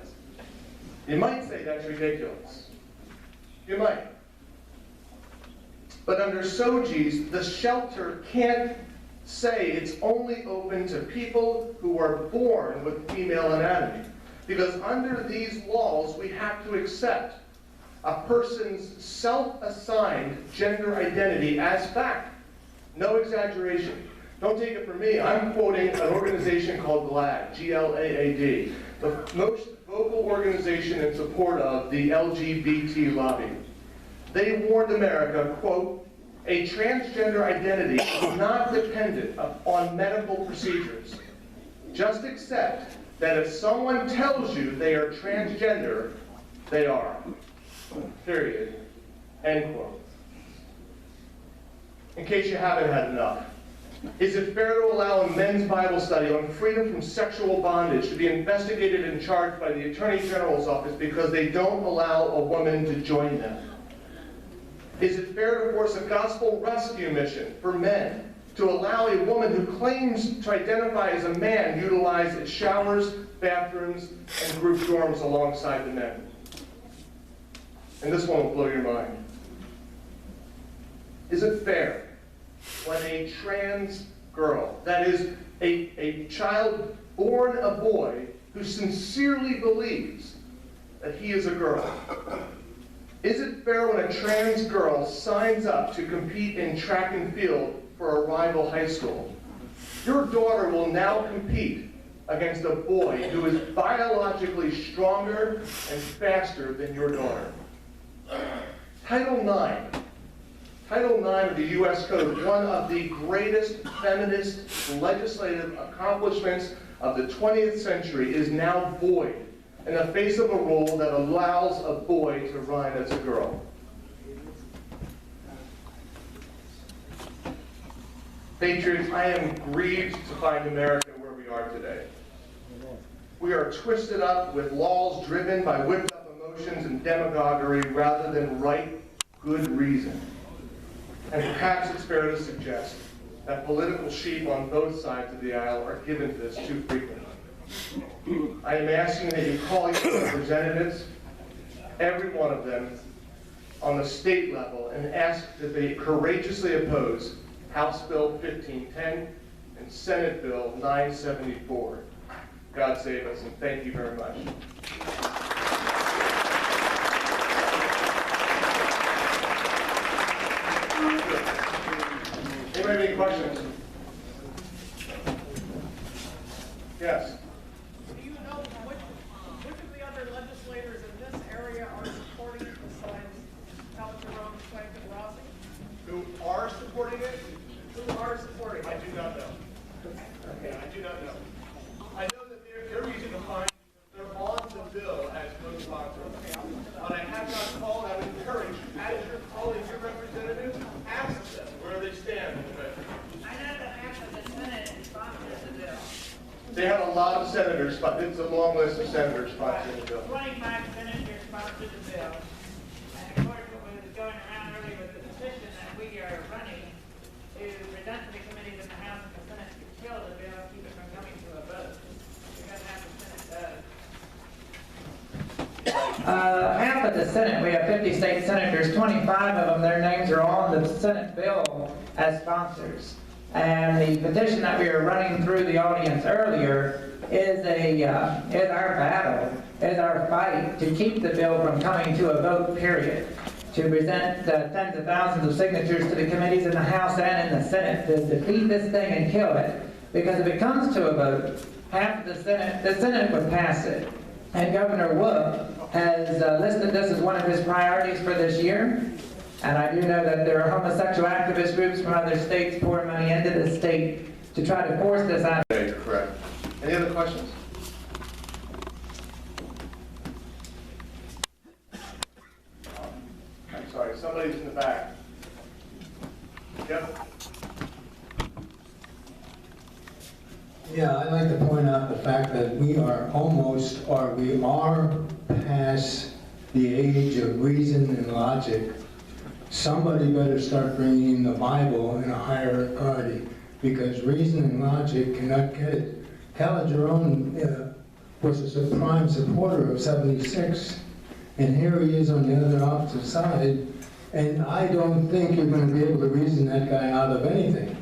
Speaker 16: You might say that's ridiculous. You might. But under SOGI's, the shelter can't say it's only open to people who are born with female anatomy. Because under these laws, we have to accept a person's self-assigned gender identity as fact. No exaggeration. Don't take it from me. I'm quoting an organization called GLAAD, G-L-A-A-D, the most vocal organization in support of the LGBT lobby. They warned America, quote, "A transgender identity is not dependent on medical procedures. Just accept that if someone tells you they are transgender, they are. Period. End quote. In case you haven't had enough, is it fair to allow a men's Bible study on freedom from sexual bondage to be investigated and charged by the Attorney General's office because they don't allow a woman to join them? Is it fair to force a gospel rescue mission for men to allow a woman who claims to identify as a man utilize its showers, bathrooms, and group dorms alongside the men? And this one will blow your mind. Is it fair when a trans girl, that is, a child born a boy who sincerely believes that he is a girl, is it fair when a trans girl signs up to compete in track and field for a rival high school? Your daughter will now compete against a boy who is biologically stronger and faster than your daughter. Title IX of the U.S. Code, one of the greatest feminist legislative accomplishments of the 20th century, is now void in the face of a rule that allows a boy to run as a girl. Patriots, I am grieved to find America where we are today. We are twisted up with laws driven by whipped up emotions and demagoguery rather than right, good reason. And perhaps it's fair to suggest that political sheep on both sides of the aisle are given to this too frequently. I am asking that you call your representatives, every one of them, on the state level, and ask that they courageously oppose House Bill 1510 and Senate Bill 974. God save us, and thank you very much. Anybody have any questions? Yes.
Speaker 4: Do you know which of the other legislators in this area are supporting it besides Calderon, Swank, and Rossi?
Speaker 16: Who are supporting it?
Speaker 4: Who are supporting it?
Speaker 16: I do not know. Okay, I do not know. I know that they're easy to find. They're on the bill as co-sponsors. But I have not called. I would encourage, as you're calling your representatives, ask them where they stand in the measure.
Speaker 4: I know that half of the Senate sponsors the bill.
Speaker 16: They have a lot of senators, but it's a long list of senators sponsoring the bill.
Speaker 4: 25 senators sponsored the bill. And according to what was going around earlier with the petition that we are running to present to the committees in the House and the Senate to kill the bill and keep it from coming to a vote. Because half the Senate does.
Speaker 17: Half of the Senate, we have 50 state senators, 25 of them, their names are on the Senate bill as sponsors. And the petition that we were running through the audience earlier is our battle, is our fight to keep the bill from coming to a vote, period. To present tens of thousands of signatures to the committees in the House and in the Senate to defeat this thing and kill it. Because if it comes to a vote, half of the Senate would pass it. And Governor Wolf has listed this as one of his priorities for this year. And I do know that there are homosexual activist groups from other states pouring money into the state to try to force this out.
Speaker 16: Yeah, you're correct. Any other questions? I'm sorry, somebody's in the back. Yep.
Speaker 1: Yeah, I'd like to point out the fact that we are past the age of reason and logic. Somebody better start bringing in the Bible in a higher authority, because reason and logic cannot get it. Calderon was a prime supporter of 76, and here he is on the other opposite side, and I don't think you're going to be able to reason that guy out of anything.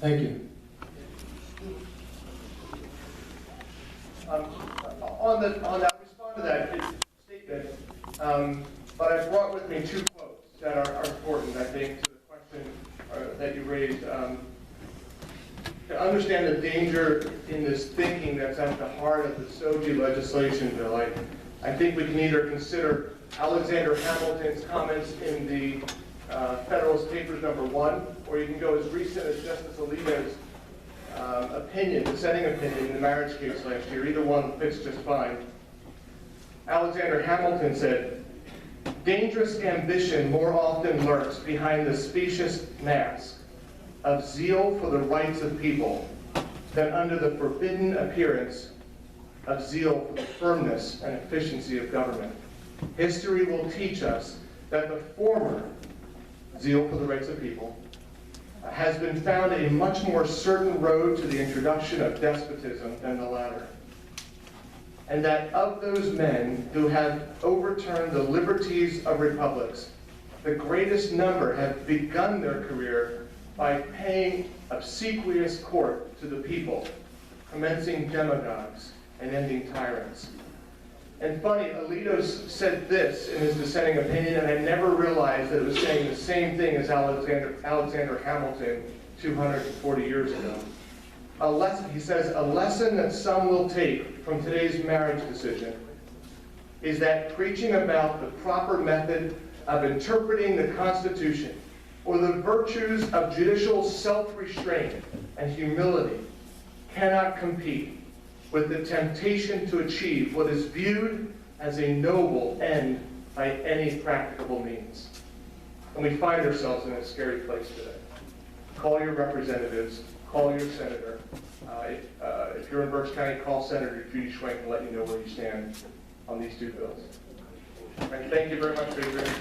Speaker 1: Thank you.
Speaker 16: On that, respond to that statement, but I brought with me two quotes that are important, I think, to the question that you raised. To understand the danger in this thinking that's at the heart of the SOGI legislation bill, I think we can either consider Alexander Hamilton's comments in the Federalist Papers #1, or you can go as recent as Justice Alito's dissenting opinion in the marriage case last year. Either one fits just fine. Alexander Hamilton said, "Dangerous ambition more often lurks behind the specious mask of zeal for the rights of people than under the forbidden appearance of zeal for the firmness and efficiency of government. History will teach us that the former, zeal for the rights of people, has been found a much more certain road to the introduction of despotism than the latter. And that of those men who have overturned the liberties of republics, the greatest number have begun their career by paying obsequious court to the people, commencing demagogues and ending tyrants." And funny, Alito said this in his dissenting opinion, and I never realized that it was saying the same thing as Alexander Hamilton 240 years ago. He says, "A lesson that some will take from today's marriage decision is that preaching about the proper method of interpreting the Constitution or the virtues of judicial self-restraint and humility cannot compete with the temptation to achieve what is viewed as a noble end by any practicable means." And we find ourselves in a scary place today. Call your representatives, call your senator. If you're in Berks County, call Senator Judy Schwenk and let you know where you stand on these two bills. And thank you very much for your hearing.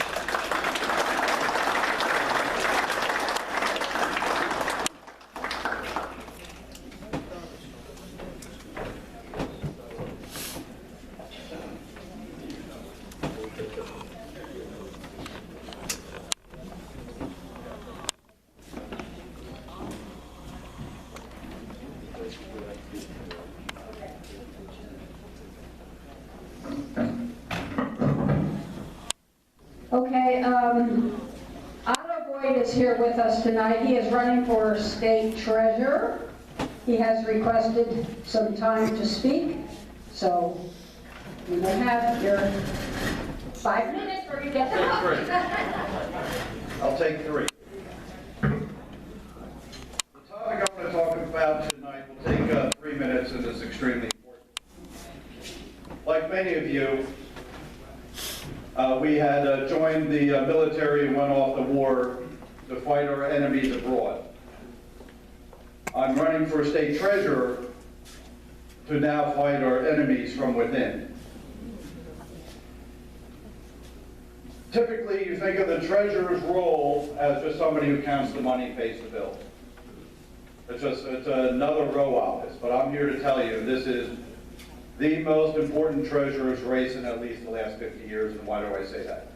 Speaker 3: Okay, Otto Boyd is here with us tonight. He is running for state treasurer. He has requested some time to speak, so you may have your 5 minutes or you get the
Speaker 9: Take 3. I'll take 3. The topic I'm going to talk about tonight will take 3 minutes and is extremely important. Like many of you, we had joined the military and went off to war to fight our enemies abroad. I'm running for state treasurer to now fight our enemies from within. Typically, you think of the treasurer's role as just somebody who counts the money and pays the bills. It's another row office, but I'm here to tell you this is the most important treasurer's race in at least the last 50 years, and why do I say that?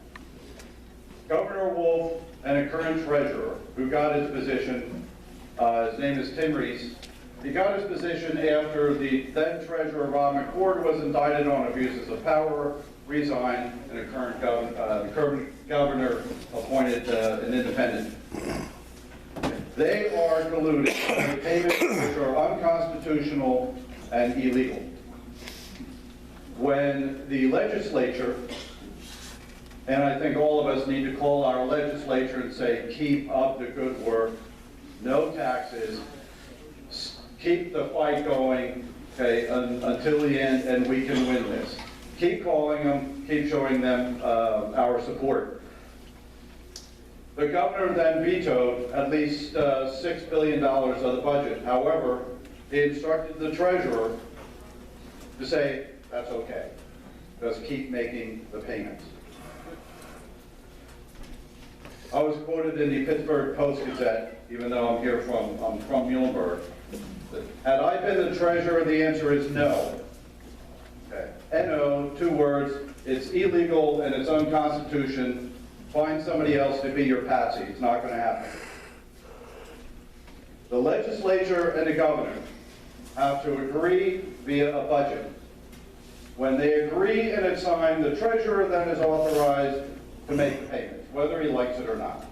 Speaker 9: Governor Wolf and a current treasurer who got his position, his name is Tim Reese, he got his position after the then treasurer Rob McCord was indicted on abuses of power, resigned, and the current governor appointed an independent. They are colluding to make payments which are unconstitutional and illegal. When the legislature, and I think all of us need to call our legislature and say, keep up the good work, no taxes, keep the fight going, okay, until the end, and we can win this. Keep calling them, keep showing them our support. The governor then vetoed at least $6 billion of the budget. However, he instructed the treasurer to say, that's okay. Just keep making the payments. I was quoted in the Pittsburgh Post-Gazette, even though I'm from Muhlenberg. Had I been the treasurer, the answer is no. Okay. N-O, 2 words, it's illegal and it's unconstitutional. Find somebody else to be your patsy. It's not going to happen. The legislature and the governor have to agree via a budget. When they agree and it's signed, the treasurer then is authorized to make the payments, whether he likes it or not.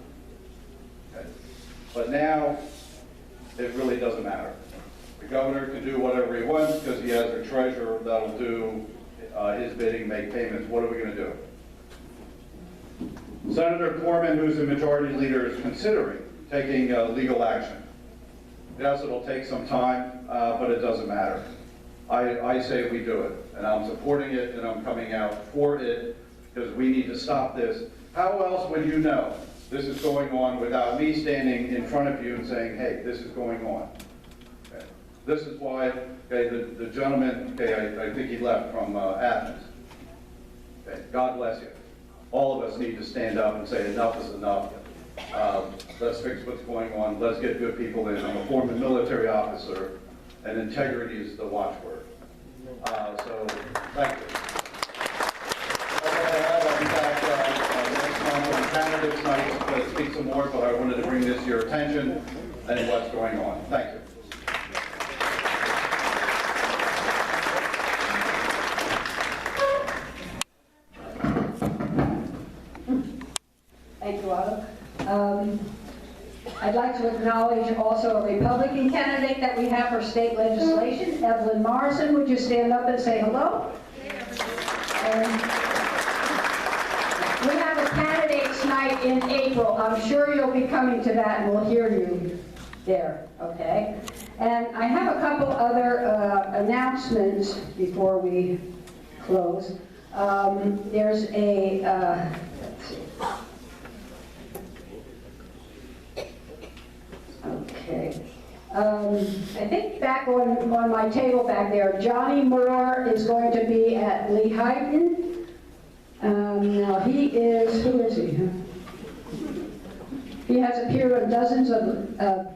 Speaker 9: Okay. But now, it really doesn't matter. The governor can do whatever he wants because he has a treasurer that'll do his bidding, make payments. What are we going to do? Senator Corman, who's the majority leader, is considering taking legal action. Yes, it'll take some time, but it doesn't matter. I say we do it, and I'm supporting it, and I'm coming out for it, because we need to stop this. How else would you know this is going on without me standing in front of you and saying, hey, this is going on? Okay. This is why, okay, the gentleman, okay, I think he left from Athens. Okay, God bless you. All of us need to stand up and say enough is enough. Let's fix what's going on. Let's get good people in. I'm a former military officer, and integrity is the watchword. So, thank you. I'll be back next month on candidates night to speak some more, but I wanted to bring this to your attention and what's going on. Thank you.
Speaker 3: Thank you, Otto. I'd like to acknowledge also a Republican candidate that we have for state legislation, Evelyn Morrison. Would you stand up and say hello? We have a candidates night in April. I'm sure you'll be coming to that and we'll hear you there, okay? And I have a couple other announcements before we close. There's a, let's see. Okay. I think back on my table back there, Johnny Moore is going to be at Lehighton. Now he is, who is he? He has appeared on dozens of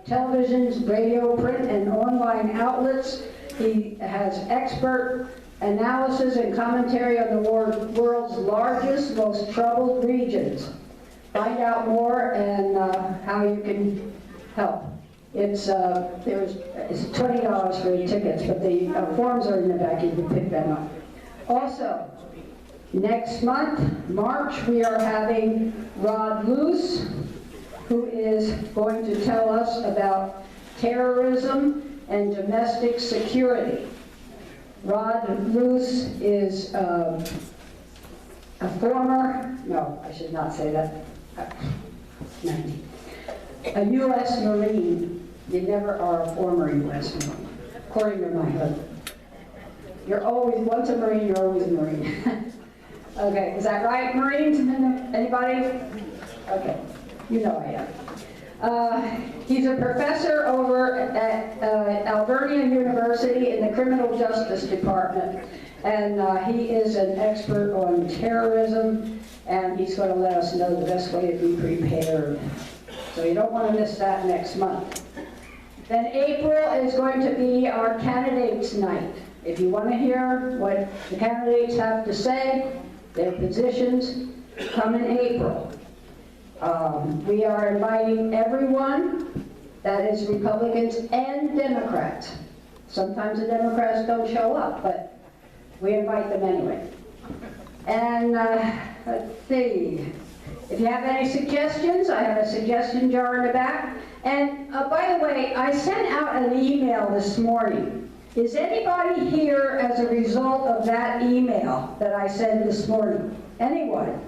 Speaker 3: televisions, radio, print, and online outlets. He has expert analysis and commentary on the world's largest, most troubled regions. Find out more and how you can help. It's $20 for the tickets, but the forms are in the back. You can pick them up. Also, next month, March, we are having Rod Luce, who is going to tell us about terrorism and domestic security. Rod Luce is a former, no, I should not say that. A U.S. Marine. You never are a former U.S. Marine, according to my husband. You're always, once a Marine, you're always a Marine. Okay, is that right, Marines? Anybody? Okay, you know I am. He's a professor over at Albernia University in the Criminal Justice Department, and he is an expert on terrorism, and he's going to let us know the best way to be prepared. So you don't want to miss that next month. Then April is going to be our candidates night. If you want to hear what the candidates have to say, their positions, come in April. We are inviting everyone, that is Republicans and Democrats. Sometimes the Democrats don't show up, but we invite them anyway. And let's see. If you have any suggestions, I have a suggestion jar in the back. And by the way, I sent out an email this morning. Is anybody here as a result of that email that I sent this morning? Anyone?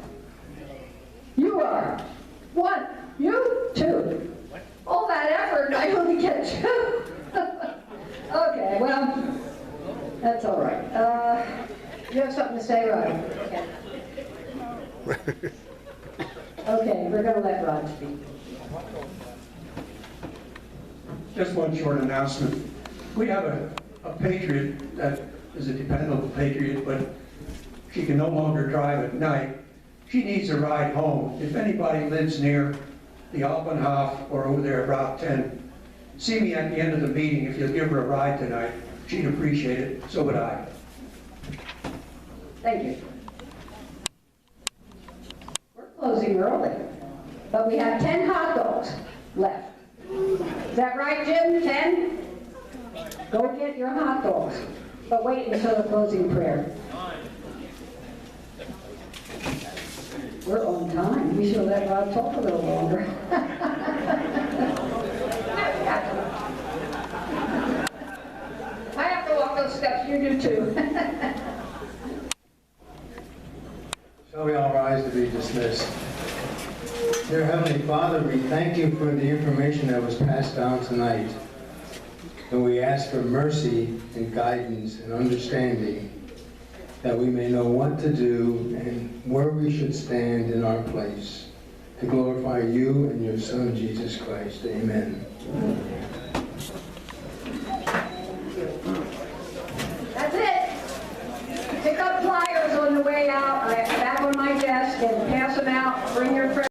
Speaker 3: You are. One. You? Two. All that effort, and I only get two. Okay, well, that's all right. You have something to say, Rod? Okay, we're going to let Rod speak.
Speaker 18: Just one short announcement. We have a Patriot that is a dependable Patriot, but she can no longer drive at night. She needs a ride home. If anybody lives near the Alpenhof or over there at Route 10, see me at the end of the meeting. If you'll give her a ride tonight, she'd appreciate it. So would I.
Speaker 3: Thank you. We're closing early, but we have 10 hot dogs left. Is that right, Jim? 10? Go get your hot dogs, but wait until the closing prayer. We're on time. We should let Rod talk a little longer. I have to walk those steps. You do too.
Speaker 1: Shall we all rise to be dismissed? Dear Heavenly Father, we thank you for the information that was passed down tonight. And we ask for mercy and guidance and understanding, that we may know what to do and where we should stand in our place to glorify you and your Son, Jesus Christ. Amen.
Speaker 3: That's it. Pick up flyers on the way out, back on my desk, and pass them out. Bring your friends.